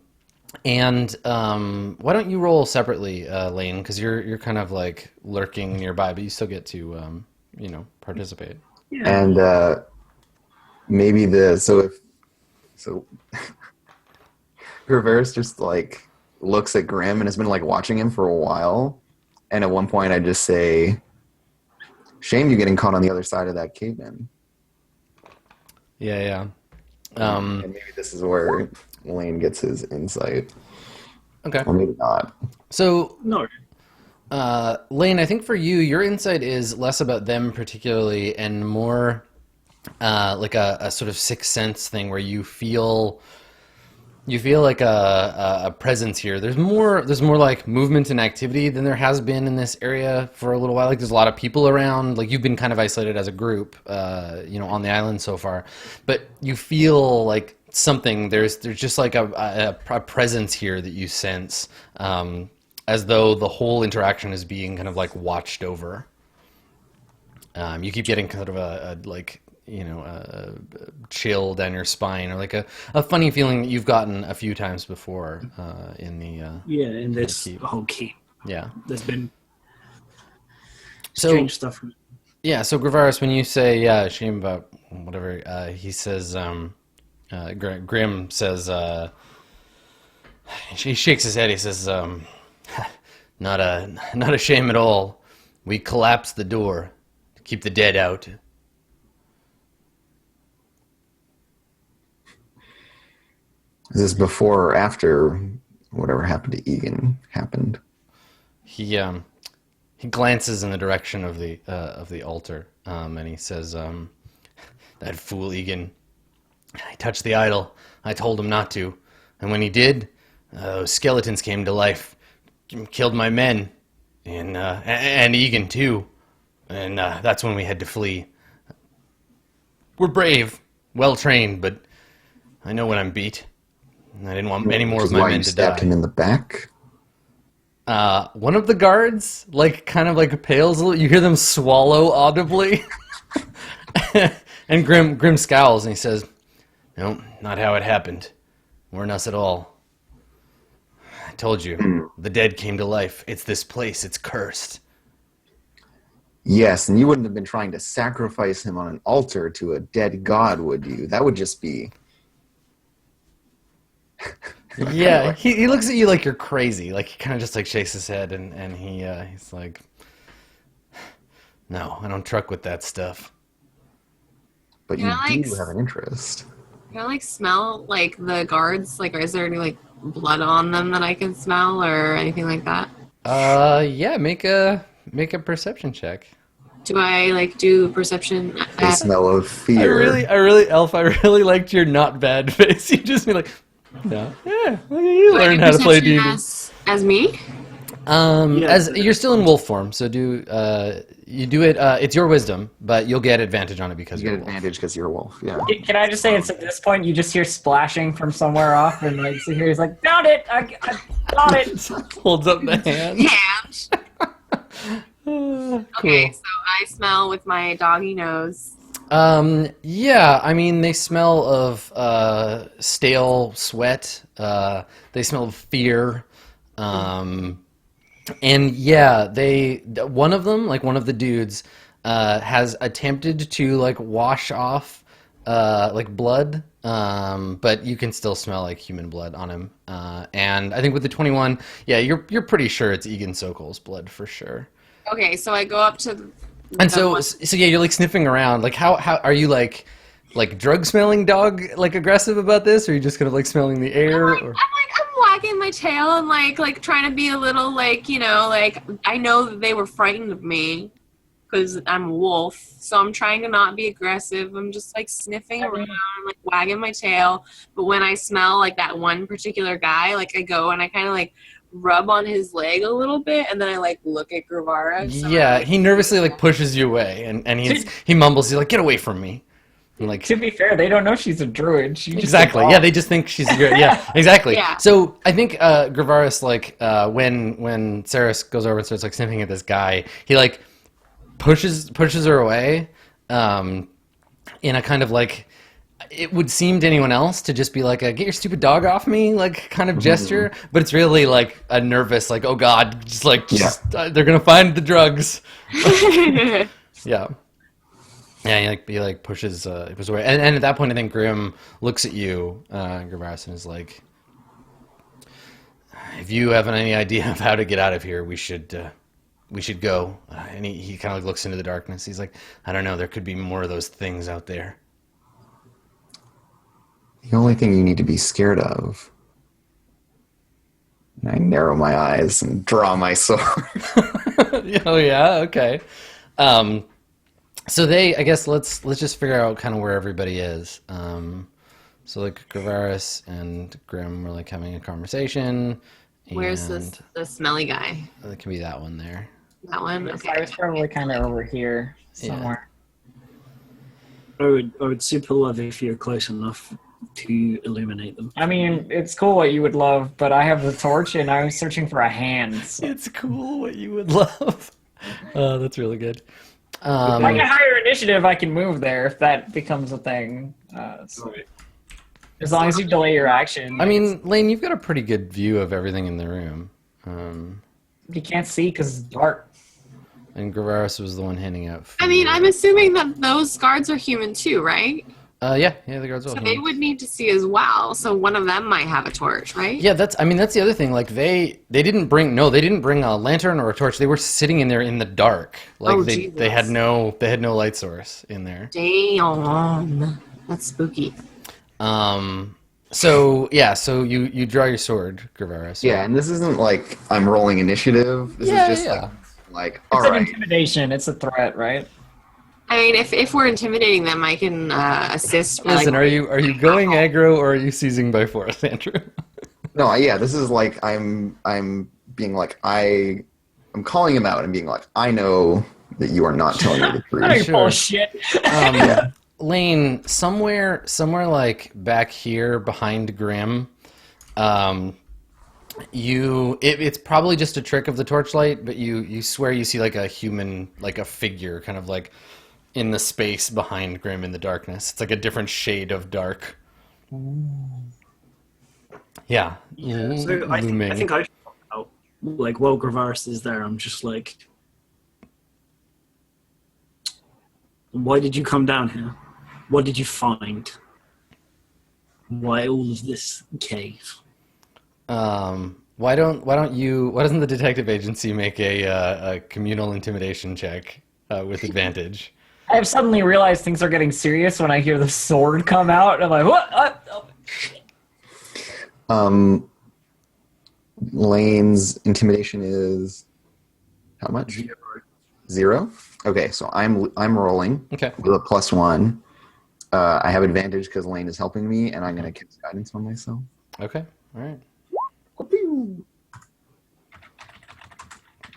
don't you roll separately, Lane, because you're kind of like lurking nearby, but you still get to participate. And maybe Reverse just like looks at Grimm and has been like watching him for a while, and at one point I just say, shame you getting caught on the other side of that caveman. Yeah. And maybe this is where Lane gets his insight. Okay. Or maybe not. So No. Lane, I think for you, your insight is less about them particularly and more like a sort of sixth sense thing where you feel like a presence here. There's more like movement and activity than there has been in this area for a little while. Like there's a lot of people around. Like you've been kind of isolated as a group, on the island so far, but you feel like something. There's just like a presence here that you sense, as though the whole interaction is being kind of like watched over. You keep getting kind of a chill down your spine, or like a funny feeling that you've gotten a few times before in this keep. whole keep. Yeah. There's been So strange stuff. yeah, so Gravaris, when you say shame about whatever, he says, Grimm says, he shakes his head. He says, not a shame at all. We collapsed the door to keep the dead out. Is this before or after whatever happened to Egan happened? He he glances in the direction of the altar, and he says, "That fool Egan. I touched the idol. I told him not to, and when he did, those skeletons came to life, killed my men, and Egan too, and that's when we had to flee. We're brave, well trained, but I know when I'm beat. And I didn't want any more of my men to stabbed die." him in the back. One of the guards, kind of pales a little. You hear them swallow audibly. And Grim scowls and he says, "No, not how it happened. Weren't us at all. I told you, the dead came to life. It's this place. It's cursed." Yes, and you wouldn't have been trying to sacrifice him on an altar to a dead god, would you? That would just be... Yeah, he looks at you like you're crazy. He kind of just shakes his head and he's like, "No, I don't truck with that stuff." But Yeah, you do have an interest. Can I smell the guards? Is there any blood on them that I can smell or anything like that? Yeah, make a perception check. Do I do perception? The smell of I fear. really liked your not bad face. You just be like, "No, yeah, you learn how to play D&D." As me? As you're still in wolf form, so you do it. It's your wisdom, but you'll get advantage on it because You you're get a wolf. advantage because you're a wolf, yeah. Can I just say it's at this point you just hear splashing from somewhere off, and so here he's like, "Found it! I got it!" Holds up the hand. Yeah. Cool. Okay, so I smell with my doggy nose. Yeah, I mean, they smell of stale sweat. They smell of fear. And yeah, one of them, one of the dudes, has attempted to wash off blood, but you can still smell human blood on him. And I think with the 21, yeah, you're pretty sure it's Egan Sokol's blood for sure. Okay, so I go up to And so yeah, you're sniffing around. How are you drug smelling dog aggressive about this, or are you just kind of smelling the air? I'm wagging my tail and trying to be a little I know that they were frightened of me because I'm a wolf, so I'm trying to not be aggressive. I'm just sniffing around, wagging my tail. But when I smell that one particular guy, I go and I kind of rub on his leg a little bit, and then I look at Gravara. So Yeah, he nervously pushes you away, and he mumbles, he's like, "Get away from me." And, To be fair, they don't know she's a druid. She just exactly. Yeah, they just think she's good. Yeah, exactly. Yeah. So I think Gravaris, when Saris goes over and starts sniffing at this guy, he pushes her away, in a kind of it would seem to anyone else to just be "Get your stupid dog off me," kind of gesture, but it's really a nervous "Oh God," they're gonna find the drugs. Yeah. Yeah, he pushes away, and at that point, I think Grim looks at you, Gravaris, and is like, "If you have any idea of how to get out of here, we should go." And he kind of looks into the darkness. He's like, "I don't know. There could be more of those things out there." The only thing you need to be scared of. And I narrow my eyes and draw my sword. Oh yeah, okay. So I guess let's just figure out kind of where everybody is. So Gravaris and Grim were having a conversation. Where's and the smelly guy? It can be that one there. That one? I Okay. was probably kind of over here somewhere. I would super love if you're close enough to illuminate them. I mean, it's cool what you would love, but I have the torch and I was searching for a hand. So. It's cool what you would love. That's really good. If I get higher initiative, I can move there if that becomes a thing. As long as you delay your action. I mean, Lane, you've got a pretty good view of everything in the room. You can't see because it's dark. And Gravaris was the one handing out food. I mean, I'm assuming that those guards are human too, right? Yeah, the guards all So hand. they would need to see as well. So one of them might have a torch, right? Yeah, that's the other thing. They didn't bring a lantern or a torch. They were sitting in there in the dark. They had no light source in there. Damn, that's spooky. So you draw your sword, Gravaris. Yeah, and this isn't I'm rolling initiative. This is just Like, all It's an right. intimidation. It's a threat, right? I mean, if we're intimidating them, I can assist. by, Listen, like, are you going aggro or are you seizing by force, Andrew? No, yeah, this is like I'm being like I'm calling him out and being like, I know that you are not telling me the truth. Hey, Sure. bullshit. Lane, somewhere like back here behind Grim, it's probably just a trick of the torchlight, but you swear you see like a human, like a figure kind of like in the space behind Grim in the darkness. It's like a different shade of dark. Yeah. So I think I should talk out. Like, while Gravaris is there, I'm just like, why did you come down here? What did you find? Why all of this cave? Why doesn't the detective agency make a communal intimidation check with advantage? I have suddenly realized things are getting serious when I hear the sword come out. I'm like, what? Lane's intimidation is how much? 0. Okay, so I'm rolling Okay. with a +1. I have advantage because Lane is helping me, and I'm going to cast guidance on myself. Okay. All right.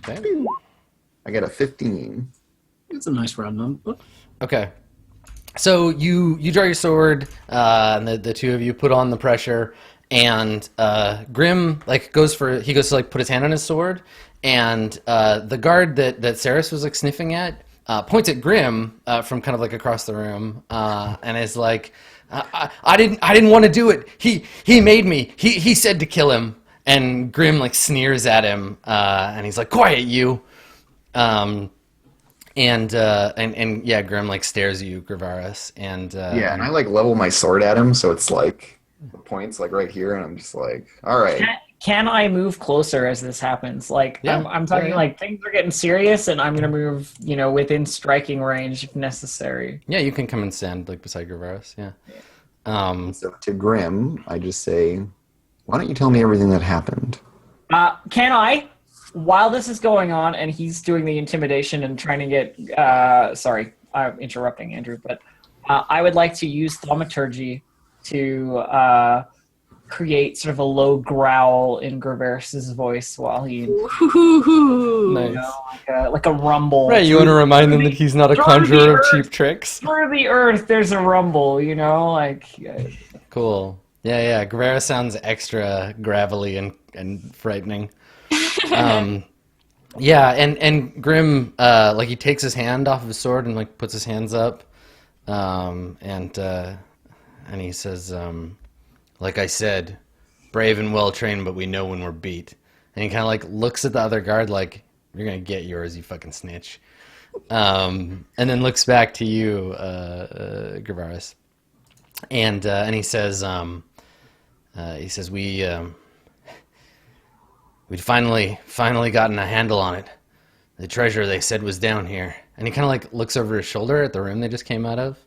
Okay. I get a 15. It's a nice round number. Okay. So you draw your sword, and the two of you put on the pressure, and Grim goes to like put his hand on his sword, and the guard that Saris was like sniffing at points at Grim from kind of like across the room, and is like, I didn't want to do it. He made me. He said to kill him, and Grim like sneers at him, and he's like, quiet you. And yeah, Grim like stares at you, Gravaris, and Yeah, and I like level my sword at him, so it's like the point's like right here, and I'm just like, all right. Can I move closer as this happens? Like, Yeah. I'm talking Yeah. like things are getting serious, and I'm gonna move, within striking range if necessary. yeah, you can come and stand like beside Gravaris. Yeah. So to Grim, I just say, why don't you tell me everything that happened? Can I, while this is going on, and he's doing the intimidation and trying to get, sorry, I'm interrupting Andrew, but I would like to use thaumaturgy to create sort of a low growl in Gravaris' voice while he, Nice. like a rumble. Right, you want to remind them that he's not a through the conjurer of earth. cheap tricks. Through the earth, there's a rumble, Cool. Yeah. Gravaris sounds extra gravelly and frightening. Yeah, and Grim like he takes his hand off of his sword and like puts his hands up, and he says, like I said, brave and well trained, but we know when we're beat. And he kind of like looks at the other guard like, you're gonna get yours, you fucking snitch. And then looks back to you, Gravaris, and he says, we'd finally gotten a handle on it. The treasure they said was down here. And he kind of like looks over his shoulder at the room they just came out of.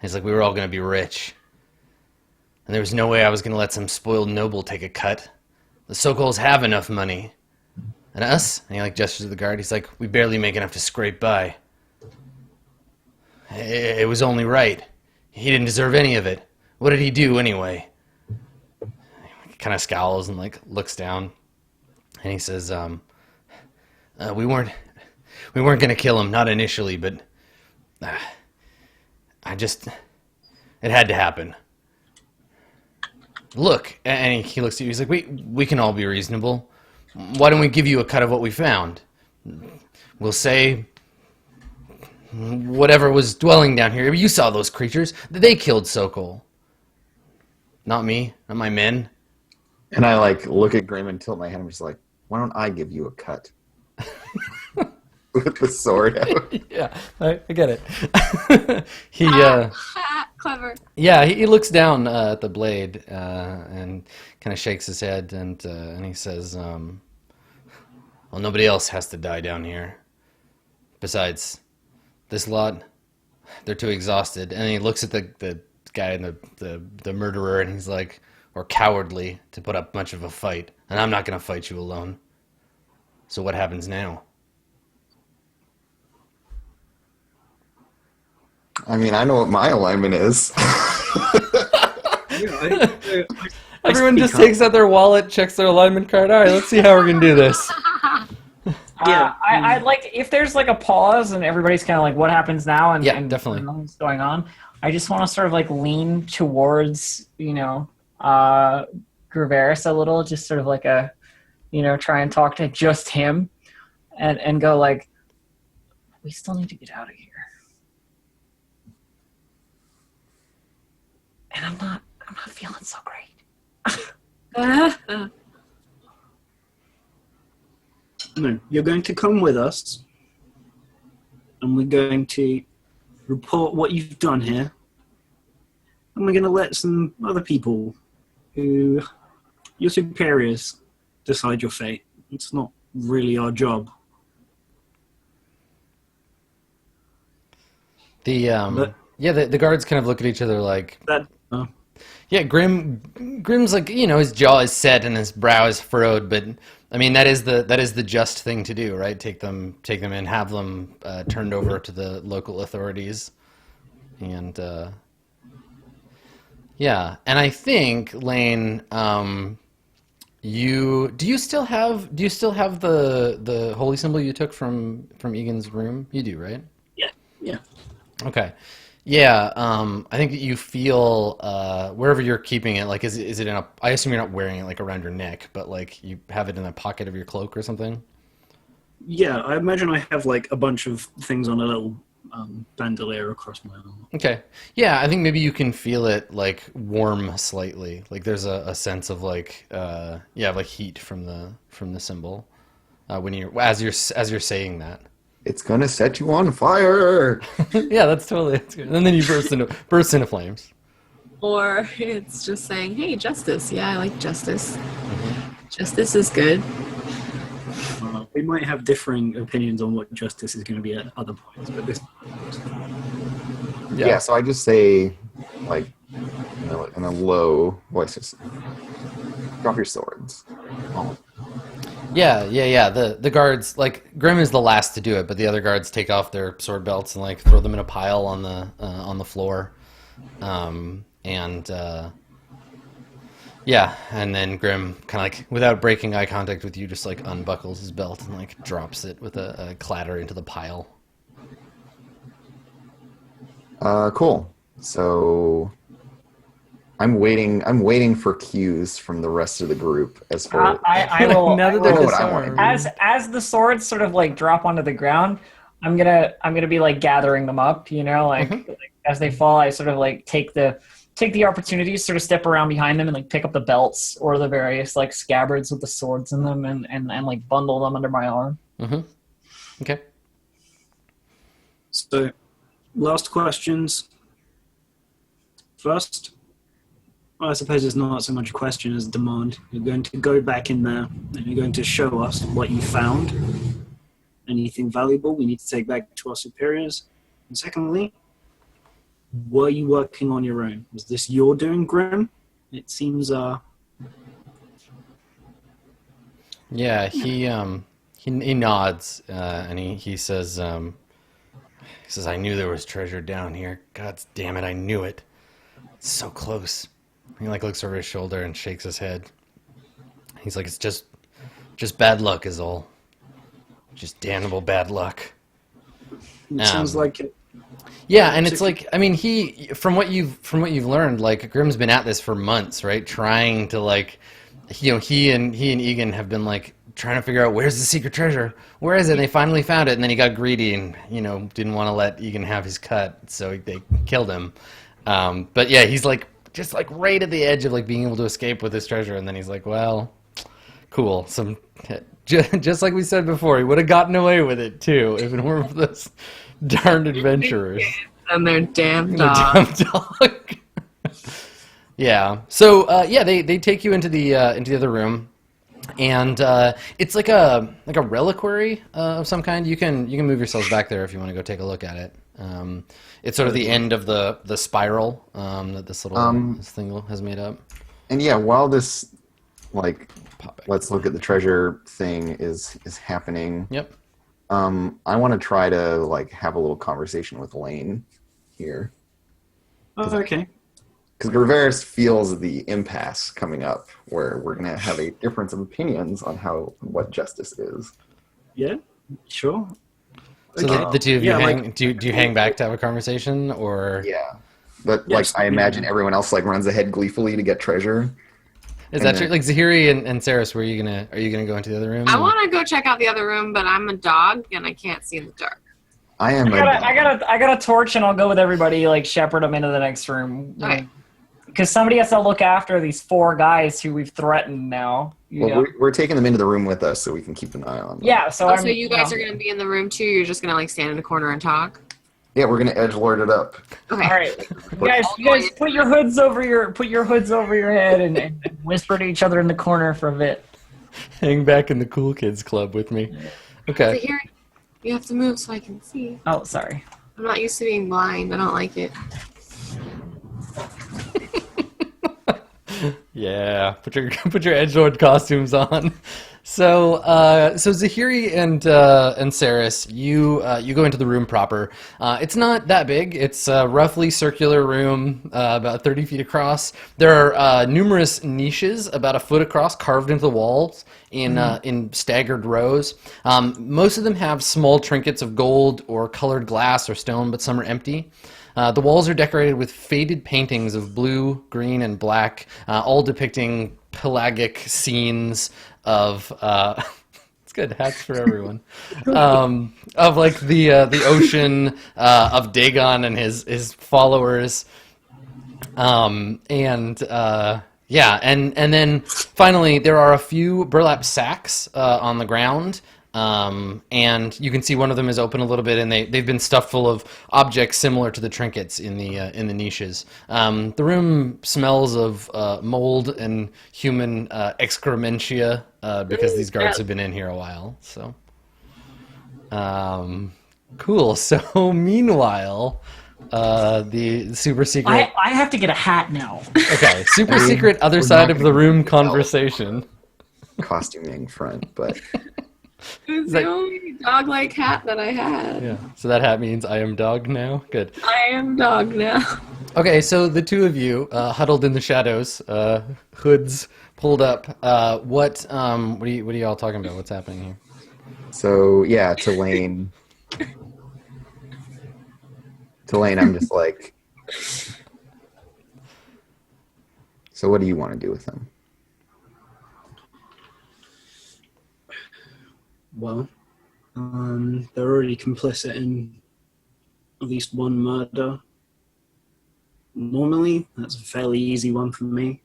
He's like, we were all going to be rich. And there was no way I was going to let some spoiled noble take a cut. The Sokols have enough money. And us? And he like gestures to the guard. He's like, we barely make enough to scrape by. It was only right. He didn't deserve any of it. What did he do anyway? He kind of scowls and like looks down. And he says, we weren't going to kill him, not initially, but it had to happen. Look, and he looks at you, he's like, we can all be reasonable. Why don't we give you a cut of what we found? We'll say whatever was dwelling down here. You saw those creatures. They killed Sokol. Not me, not my men. And I like look at Grim and tilt my head. I'm just like, why don't I give you a cut? With the sword out. Yeah, I get it. He Clever. yeah, he looks down at the blade and kind of shakes his head, and he says, well, nobody else has to die down here. Besides, this lot, they're too exhausted. And he looks at the guy and the murderer, and he's like, or cowardly to put up much of a fight. And I'm not going to fight you alone. So what happens now? I mean, I know what my alignment is. Everyone just takes out their wallet, checks their alignment card. All right, let's see how we're gonna do this. Yeah. I'd like if there's like a pause and everybody's kind of like, what happens now? And Yeah, and definitely. nothing's going on. I just want to sort of like lean towards Graveris a little, just sort of like try and talk to just him, and go like, we still need to get out of here. And I'm not feeling so great. No, you're going to come with us, and we're going to report what you've done here, and we're going to let some other people who your superiors decide your fate. It's not really our job. The guards kind of look at each other like, That yeah, Grim's like, his jaw is set and his brow is furrowed, but I mean that is the just thing to do, right? Take them in, have them turned over to the local authorities, and yeah, and I think Lane, do you still have the holy symbol you took from Egan's room? You do, right? yeah. Okay. Yeah, I think that you feel wherever you're keeping it, like is it in a, I assume you're not wearing it like around your neck, but like you have it in a pocket of your cloak or something? Yeah, I imagine I have like a bunch of things on a little bandolier across my arm. Okay. Yeah, I think maybe you can feel it like warm slightly. Like there's a sense of like like heat from the symbol when you're as you're saying that. It's gonna set you on fire. Yeah, that's good. And then you burst into flames. Or it's just saying, hey, justice. Yeah, I like justice. Justice is good. We might have differing opinions on what justice is going to be at other points, but this. Yeah, so I just say, like, in a low voice, just drop your swords. Oh. Yeah. The guards, like Grim is the last to do it, but the other guards take off their sword belts and like throw them in a pile on the floor, and then Grim kind of like without breaking eye contact with you, just like unbuckles his belt and like drops it with a clatter into the pile. Cool. So I'm waiting for cues from the rest of the group as far I will. Now that I they're will- what I wanted. as the swords sort of like drop onto the ground, I'm gonna be like gathering them up, like as they fall. I sort of like take the opportunity to sort of step around behind them and like pick up the belts or the various like scabbards with the swords in them and like bundle them under my arm. Okay. So, last questions. First, well, I suppose it's not so much a question as a demand. You're going to go back in there and you're going to show us what you found. Anything valuable we need to take back to our superiors. And secondly, were you working on your own? Was this your doing, Grim? It seems, Yeah, he nods and he says I knew there was treasure down here. God damn it, I knew it. It's so close. He like looks over his shoulder and shakes his head. He's like, it's just bad luck is all. Just damnable bad luck. it sounds like it. Yeah, and it's like, I mean, he from what you've learned, like Grim's been at this for months, right? Trying to like, he and Egan have been like trying to figure out where's the secret treasure, where is it? And they finally found it, and then he got greedy and didn't want to let Egan have his cut, so they killed him. But yeah, he's like just like right at the edge of like being able to escape with his treasure, and then he's like, well, cool. Just like we said before, he would have gotten away with it too if it weren't for this darned adventurers And their damn and dog. the damn dog. Yeah. So they take you into the other room, and it's like a reliquary of some kind. You can move yourselves back there if you want to go take a look at it. It's sort of the end of the spiral that this little this thing has made up. And yeah, while this like Pop back. let's look at the treasure thing is happening. Yep. I want to try to like have a little conversation with Lane, here. Oh, okay. Because Graveris feels the impasse coming up, where we're going to have a difference of opinions on what justice is. Yeah, sure. So Okay. the two of you Yeah, hang. like- Do you hang back to have a conversation, or Yeah, but Yes, I yeah. imagine everyone else like runs ahead gleefully to get treasure. is and that then- true? Like Zahiri and Saris, are you gonna go into the other room? I want to go check out the other room, but I'm a dog and I can't see in the dark. I am. I got a torch, and I'll go with everybody. Like shepherd them into the next room. Okay. Because somebody has to look after these 4 guys who we've threatened now. You know? Well, we're taking them into the room with us so we can keep an eye on them. Yeah. So Oh, I'm. so you guys are going to be in the room too? You're just going to like stand in a corner and talk? Yeah, we're gonna edgelord it up. Okay. All right, you guys, put your hoods over your head and whisper to each other in the corner for a bit. Hang back in the cool kids club with me. Okay. So here, you have to move so I can see. Oh, sorry. I'm not used to being blind. I don't like it. Yeah, put your edgelord costumes on. So Zahiri and Saris, you go into the room proper. It's not that big. It's a roughly circular room, about 30 feet across. There are numerous niches about a foot across, carved into the walls in staggered rows. Most of them have small trinkets of gold or colored glass or stone, but some are empty. The walls are decorated with faded paintings of blue, green, and black, all depicting pelagic scenes of it's good hats for everyone of like the ocean, of Dagon and his followers, yeah, and then finally there are a few burlap sacks on the ground. And you can see one of them is open a little bit, and they've been stuffed full of objects similar to the trinkets in the niches. The room smells of mold and human excrementia because these guards have been in here a while. So, cool. So meanwhile, the super secret. I have to get a hat now. Okay, super secret other we're side not of the gonna room do well. conversation. Costuming front, but It's Like- the only dog-like hat that I had. Yeah. So that hat means I am dog now. Good. I am dog now. Okay, so the two of you huddled in the shadows, hoods pulled up. What are you all talking about? What's happening here? so yeah, Tulane, I'm just like, so what do you want to do with them? Well, they're already complicit in at least one murder. Normally, that's a fairly easy one for me.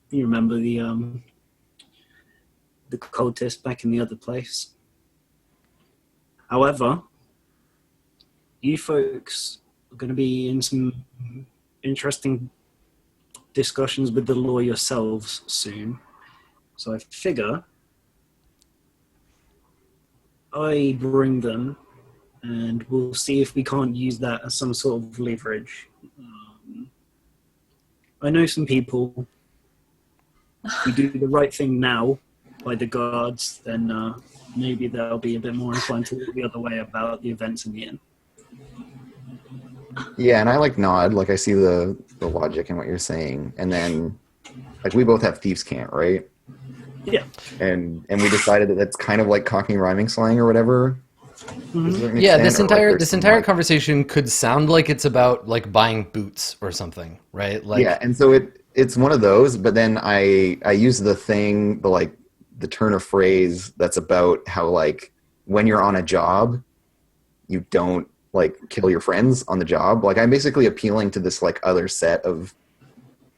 You remember the cultist back in the other place. However, you folks are going to be in some interesting discussions with the law yourselves soon. So I figure I bring them, and we'll see if we can't use that as some sort of leverage. I know some people. If we do the right thing now by the guards, then maybe they'll be a bit more inclined to look the other way about the events in the inn. Yeah, and I like nod, like I see the logic in what you're saying, and then like we both have thieves' cant, right? Yeah. And we decided that that's kind of like Cockney rhyming slang or whatever. Mhm. To a certain Yeah, extent, this or, like, entire there's this some, entire like- conversation could sound like it's about like buying boots or something, right? Like, yeah, and so it's one of those, but then I use the turn of phrase that's about how like when you're on a job, you don't like kill your friends on the job. Like I'm basically appealing to this like other set of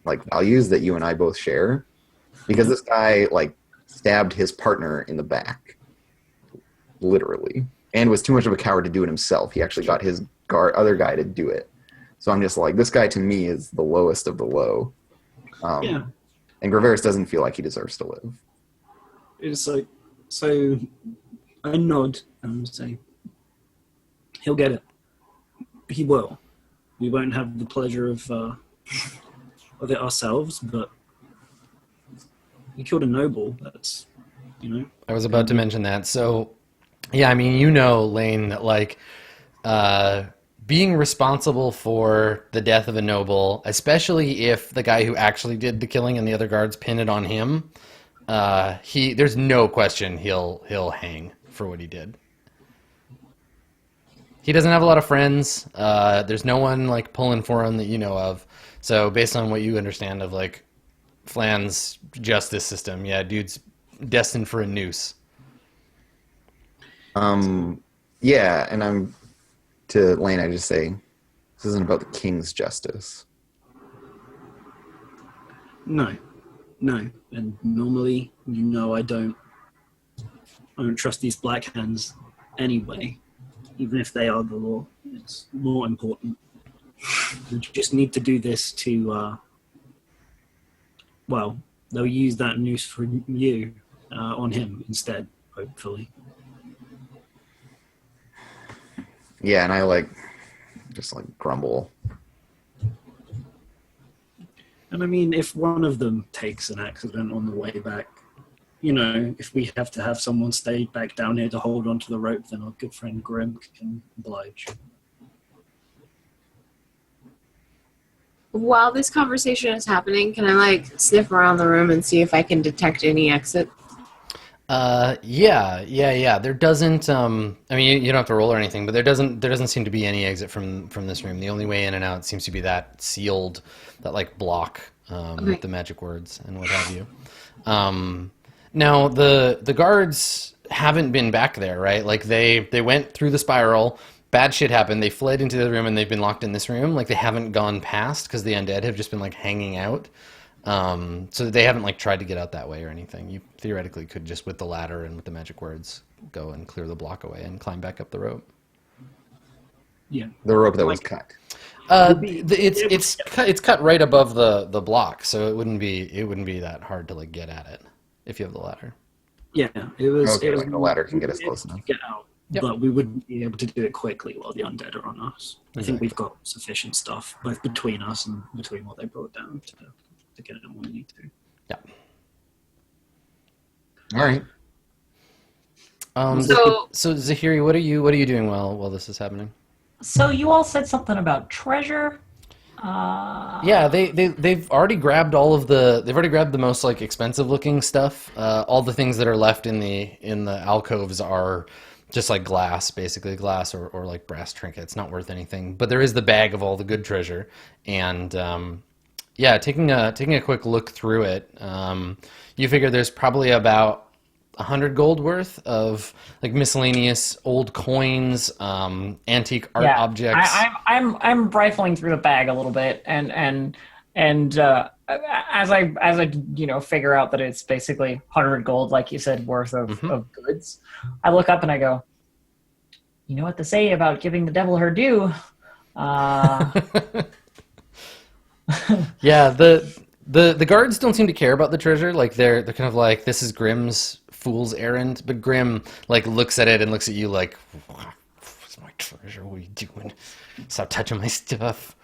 like values that you and I both share, because this guy like stabbed his partner in the back, literally, and was too much of a coward to do it himself. He actually got his other guy to do it. So I'm just like, this guy to me is the lowest of the low. Yeah. And Graveris doesn't feel like he deserves to live. It's like, so I nod and say, he'll get it. He will. We won't have the pleasure of it ourselves, but he killed a noble. That's, I was about to mention that. So, yeah, I mean, you know, Lane, that like being responsible for the death of a noble, especially if the guy who actually did the killing and the other guards pin it on him, there's no question he'll hang for what he did. He doesn't have a lot of friends. There's no one like pulling for him that you know of. So based on what you understand of like Flan's justice system, yeah, dude's destined for a noose. Yeah, and to Lane, I just say, this isn't about the king's justice. No. And normally, I don't trust these black hands anyway, even if they are the law. It's more important. We just need to do this to, they'll use that noose for you on him instead, hopefully. Yeah, and I just grumble. And I mean, if one of them takes an accident on the way back, if we have to have someone stay back down here to hold onto the rope, then our good friend Grim can oblige. While this conversation is happening, can I sniff around the room and see if I can detect any exit? Yeah. There doesn't. I mean, you don't have to roll or anything, but there doesn't seem to be any exit from this room. The only way in and out seems to be that sealed, that block with the magic words and what have you. Now the guards haven't been back there, right? They went through the spiral. Bad shit happened. They fled into the room and they've been locked in this room. They haven't gone past because the undead have just been hanging out. So they haven't tried to get out that way or anything. You theoretically could just with the ladder and with the magic words go and clear the block away and climb back up the rope. Yeah, the rope that was cut. It's cut right above the block, so it wouldn't be that hard to get at it if you have the ladder. Yeah, it was. Okay, it was the ladder can get us close enough. Get out, but we wouldn't be able to do it quickly while the undead are on us. I think we've got sufficient stuff both between us and between what they brought down to get it when we need to. Yeah. All right. So Zahiri, what are you doing while this is happening? So you all said something about treasure. Yeah, they've already grabbed the most expensive looking stuff. All the things that are left in the alcoves are just glass, basically glass or brass trinkets, not worth anything. But there is the bag of all the good treasure, and taking a quick look through it, you figure there's probably about 100 gold worth of miscellaneous old coins, antique art objects. I'm rifling through the bag a little bit, and as I figure out that it's basically 100 gold, like you said, worth of goods, I look up and I go, you know what to say about giving the devil her due. Yeah, the guards don't seem to care about the treasure. They're kind of this is Grimm's fool's errand, but Grim looks at it and looks at you what's my treasure? What are you doing? Stop touching my stuff.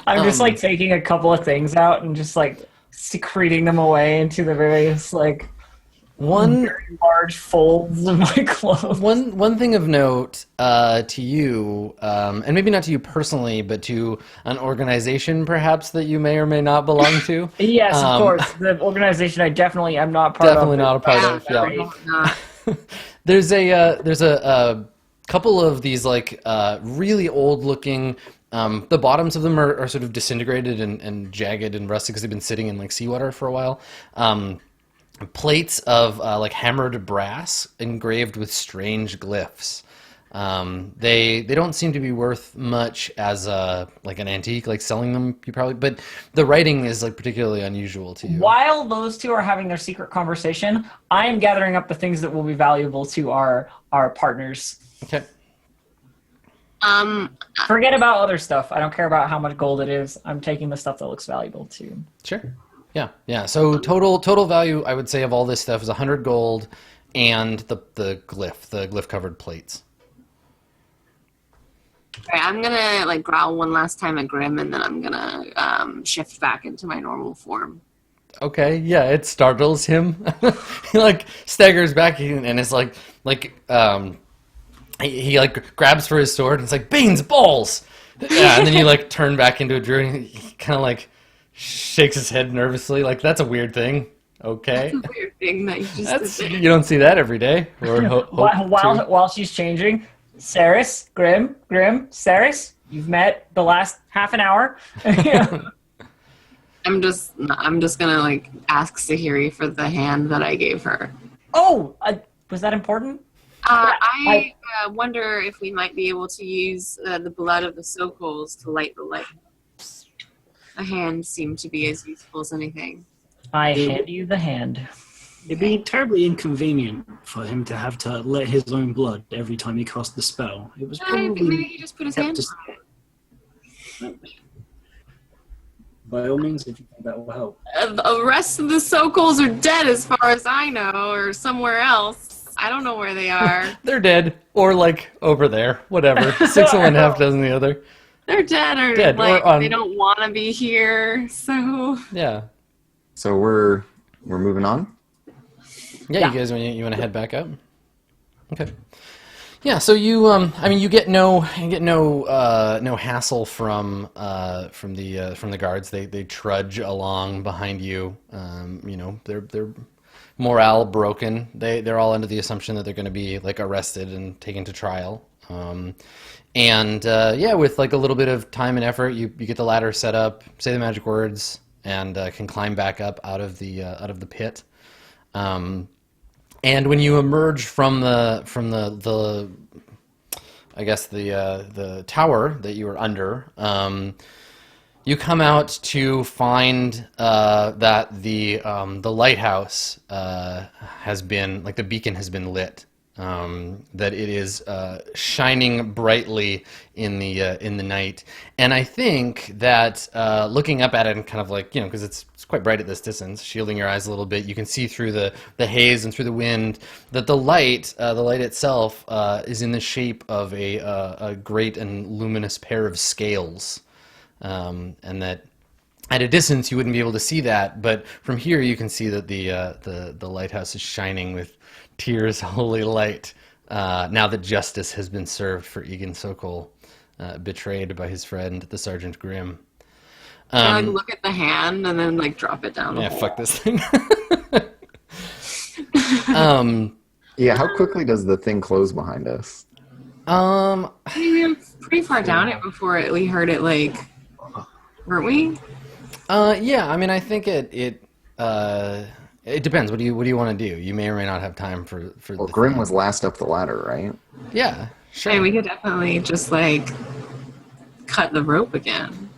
I'm just taking a couple of things out and just secreting them away into the various very large folds of my clothes. One thing of note to you, and maybe not to you personally, but to an organization perhaps that you may or may not belong to. Yes, of course. The organization I definitely am not part of. Definitely not a part of. Yeah. There's a couple of these really old looking. The bottoms of them are sort of disintegrated and jagged and rusty because they've been sitting in seawater for a while. Plates of hammered brass engraved with strange glyphs. They don't seem to be worth much as an antique. Selling them, you probably, but the writing is particularly unusual to you. While those two are having their secret conversation, I am gathering up the things that will be valuable to our partners. Okay. Forget about other stuff. I don't care about how much gold it is. I'm taking the stuff that looks valuable too. Sure. Yeah. So total value, I would say, of all this stuff is 100 gold and the glyph covered plates. All right, I'm gonna growl one last time at Grim, and then I'm gonna shift back into my normal form. Okay, yeah, it startles him. He staggers back and it's he grabs for his sword and it's Beans balls. Yeah, and then you like turn back into a druid, and he kind of like shakes his head nervously, like that's a weird thing. Okay, That's a weird thing that you just that's did. you don't see that every day. Or hope to. While she's changing, Saris, Grim, Saris, you've met the last half an hour. I'm just gonna like ask Sahiri for the hand that I gave her. Oh, was that important? I wonder if we might be able to use the blood of the Sokols to light the light. A hand seemed to be as useful as anything. I hand you the hand. It'd be terribly inconvenient for him to have to let his own blood every time he cast the spell. It was Maybe probably he just put his hand on it. by all means, if you think that will help. The rest of the Sokols are dead as far as I know, or somewhere else. I don't know where they are. They're dead, or like over there, whatever. 6 of one, half dozen the other. They're dead, or Dead, like or on- they don't want to be here. So Yeah. So we're moving on. Yeah, you guys, you want to head back up? Okay. Yeah, so you, you get no hassle from the guards. They trudge along behind you. Their morale broken. They're all under the assumption that they're going to be like arrested and taken to trial. With like a little bit of time and effort, you get the ladder set up, say the magic words, and can climb back up out of the pit. And when you emerge from the tower that you were under, you come out to find that the lighthouse has been, like, the beacon has been lit. That it is shining brightly in the night, and I think that looking up at it and kind of like, because it's quite bright at this distance, shielding your eyes a little bit, you can see through the haze and through the wind that the light itself is in the shape of a great and luminous pair of scales, and that at a distance you wouldn't be able to see that, but from here you can see that the lighthouse is shining with Tyr's holy light, now that justice has been served for Egan Sokol, betrayed by his friend, the Sergeant Grimm. I look at the hand and then like drop it down. Yeah, fuck this thing. Yeah, how quickly does the thing close behind us? We were pretty far down it before we heard it, like, weren't we? Yeah, I think it depends. What do you want to do? You may or may not have time for. Well, Grim was last up the ladder, right? Yeah, sure. Hey, we could definitely just like cut the rope again.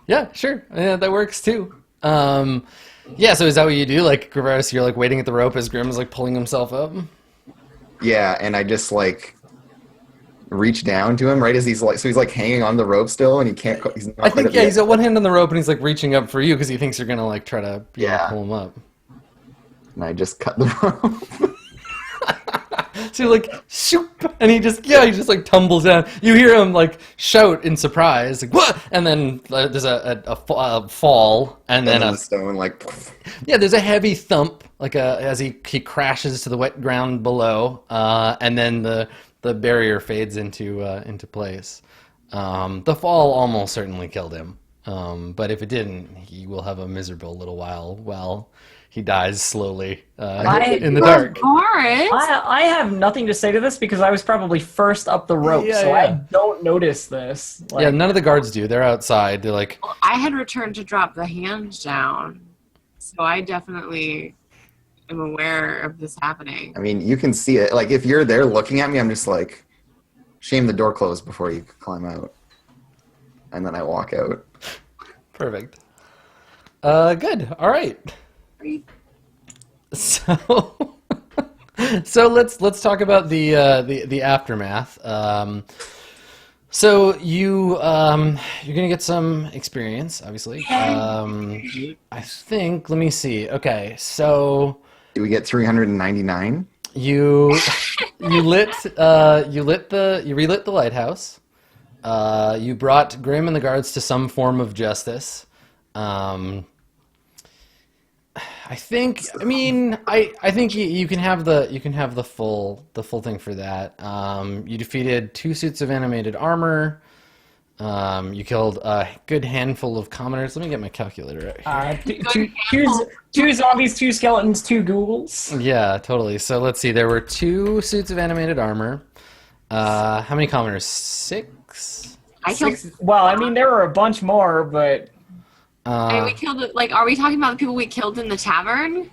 Yeah, sure. Yeah, that works too. Yeah. So is that what you do? Like, Graveris, you're like waiting at the rope as Grim is like pulling himself up. Yeah, and I just like reach down to him right as he's like hanging on the rope still, and he can't. He's not. I think he's got one hand on the rope and he's like reaching up for you because he thinks you're gonna like try to pull him up. And I just cut the rope. So you're like, shoop, and he just like tumbles down. You hear him like shout in surprise, like what? And then there's a fall, and then a stone like. Yeah, there's a heavy thump, like as he crashes to the wet ground below, and then the barrier fades into place. The fall almost certainly killed him, but if it didn't, he will have a miserable little while he dies slowly in the dark. I have nothing to say to this because I was probably first up the rope, I don't notice this. Like, yeah, none of the guards do. They're outside. They're like... Well, I had returned to drop the hand down, so I definitely am aware of this happening. I mean, you can see it. Like, if you're there looking at me, I'm just like, shame the door closed before you climb out. And then I walk out. Perfect. Good. All right. So let's talk about the aftermath. So you're gonna get some experience, obviously. I think. Let me see. Okay, so do we get 399? You relit the lighthouse. You brought Grim and the guards to some form of justice. I think. I mean, I think you can have the full thing for that. You defeated 2 suits of animated armor. You killed a good handful of commoners. Let me get my calculator out here. Two zombies, 2 skeletons, 2 ghouls. Yeah, totally. So let's see. There were 2 suits of animated armor. How many commoners? 6? I killed. Well, I mean, there were a bunch more, but And we killed it. Like, are we talking about the people we killed in the tavern?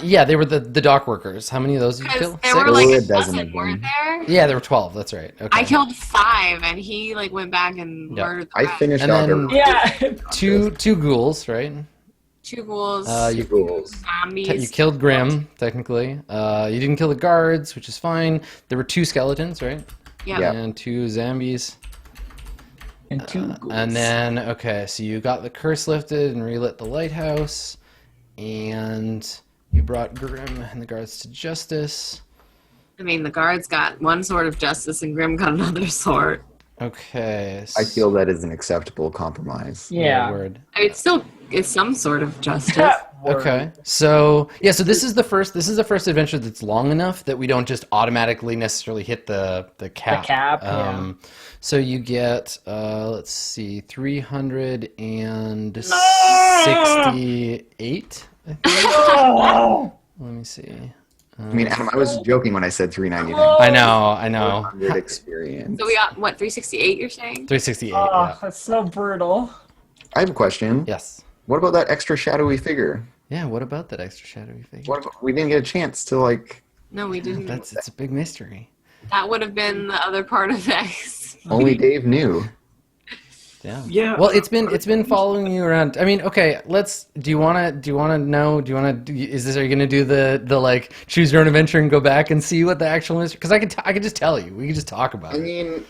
Yeah, they were the dock workers. How many of those did you Because kill? there 6? were like A a dozen dozen, of them. weren't there? Yeah, there were 12. That's right. Okay. I killed 5, and he like went back and Yeah. murdered the I rest. finished And off then- everyone. yeah. two ghouls, right? 2 ghouls, You Ghouls. zombies. you killed Grim, technically. You didn't kill the guards, which is fine. There were 2 skeletons, right? Yeah. Yeah. And 2 zombies. And 2 ghouls. And then, okay, so you got the curse lifted and relit the lighthouse, and you brought Grim and the guards to justice. I mean, the guards got one sort of justice, and Grim got another sort. Okay. I feel that is an acceptable compromise. Yeah. Word. I mean, it's some sort of justice. Word. Okay. So yeah, so this is the first adventure that's long enough that we don't just automatically necessarily hit the cap. The cap, yeah. So you get let's see, 368. I think. Oh! Let me see. I mean, Adam, I was joking when I said 399. I know. 100 experience. So we got what, 368? You're saying? 368. Oh, Yeah. that's so brutal. I have a question. Yes. What about that extra shadowy figure? Yeah. What about that extra shadowy figure? What about, we didn't get a chance to like. No, we didn't. It's a big mystery. That would have been the other part of X. Only Dave knew. Yeah. Yeah. Well, it's been following you around. I mean, okay. Do you wanna know? Are you gonna do the like choose your own adventure and go back and see what the actual mystery? Because I could just tell you. We could just talk about I it. mean,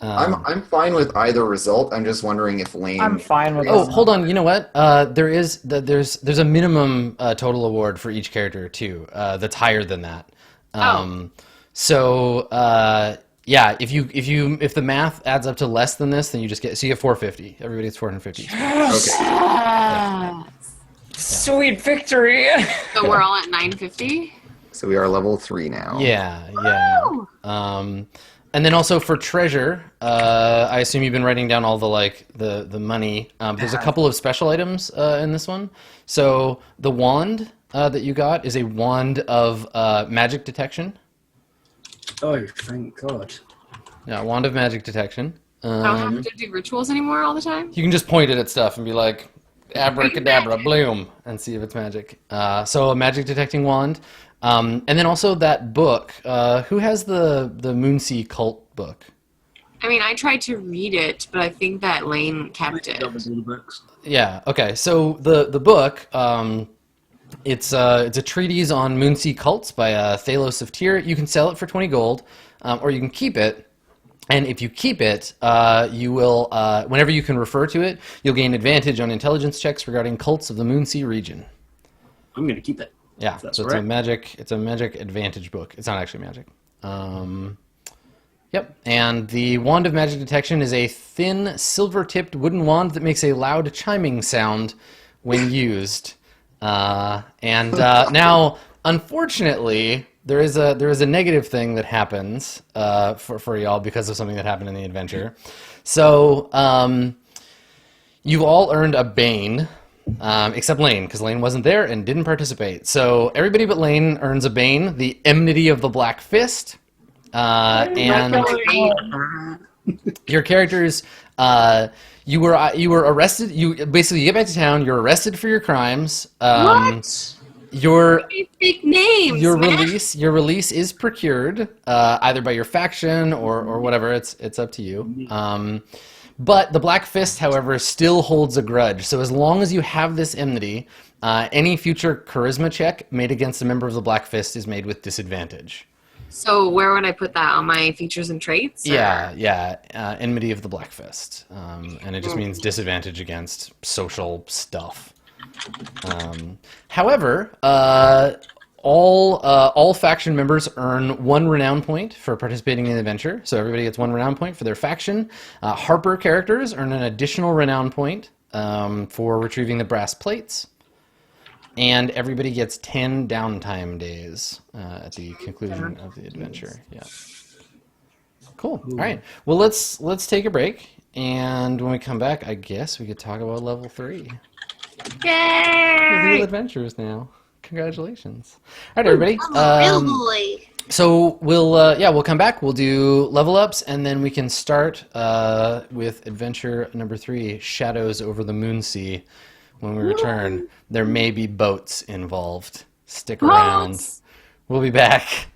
I'm fine with either result. I'm just wondering if Lane. I'm fine with Oh, this. hold on. You know what? There's a minimum total award for each character too. That's higher than that. So yeah, if the math adds up to less than this, then you just get. So you get 450. Everybody gets 450. Okay. Sweet victory. So we're all at 950? So we are level 3 now. Yeah. Woo! And then also for treasure, I assume you've been writing down all the money. There's a couple of special items in this one. So the wand that you got is a wand of magic detection. Oh, thank God. Yeah, wand of magic detection. I don't have to do rituals anymore all the time? You can just point it at stuff and be like, abracadabra, bloom, and see if it's magic. So a magic detecting wand. And then also that book. Who has the Moonsea cult book? I mean, I tried to read it, but I think that Lane kept it. Covers all the books. Yeah. Okay. So the book, it's a treatise on Moonsea cults by Thalos of Tyr. You can sell it for 20 gold, or you can keep it. And if you keep it, you will, whenever you can refer to it, you'll gain advantage on intelligence checks regarding cults of the Moonsea region. I'm going to keep it. Yeah. That's So right. it's a magic advantage book. It's not actually magic. Yep. And the Wand of Magic Detection is a thin, silver-tipped wooden wand that makes a loud chiming sound when used. Now, unfortunately, there is a negative thing that happens for y'all because of something that happened in the adventure. So you've all earned a Bane, except Lane, because Lane wasn't there and didn't participate. So everybody but Lane earns a Bane, the Enmity of the Black Fist. And your characters, you were arrested. You get back to town. You're arrested for your crimes. What? Your Fake names, man. Your release is procured either by your faction or whatever. It's up to you. But the Black Fist, however, still holds a grudge. So as long as you have this enmity, any future charisma check made against a member of the Black Fist is made with disadvantage. So where would I put that? On my features and traits? or- Yeah. Enmity of the Black Fist. And it just means disadvantage against social stuff. However, all faction members earn 1 renown point for participating in the adventure. So everybody gets 1 renown point for their faction. Harper characters earn an additional renown point for retrieving the brass plates. And everybody gets 10 downtime days at the conclusion of the adventure. Yeah. Cool. All right. Well, let's take a break, And when we come back, I guess we could talk about level 3. Yay! Real adventures now. Congratulations. All right, everybody. I'm a real boy. So we'll come back. We'll do level ups, and then we can start with adventure number 3, Shadows over the Moonsea. When we return, there may be boats involved. Stick around. Boats! We'll be back.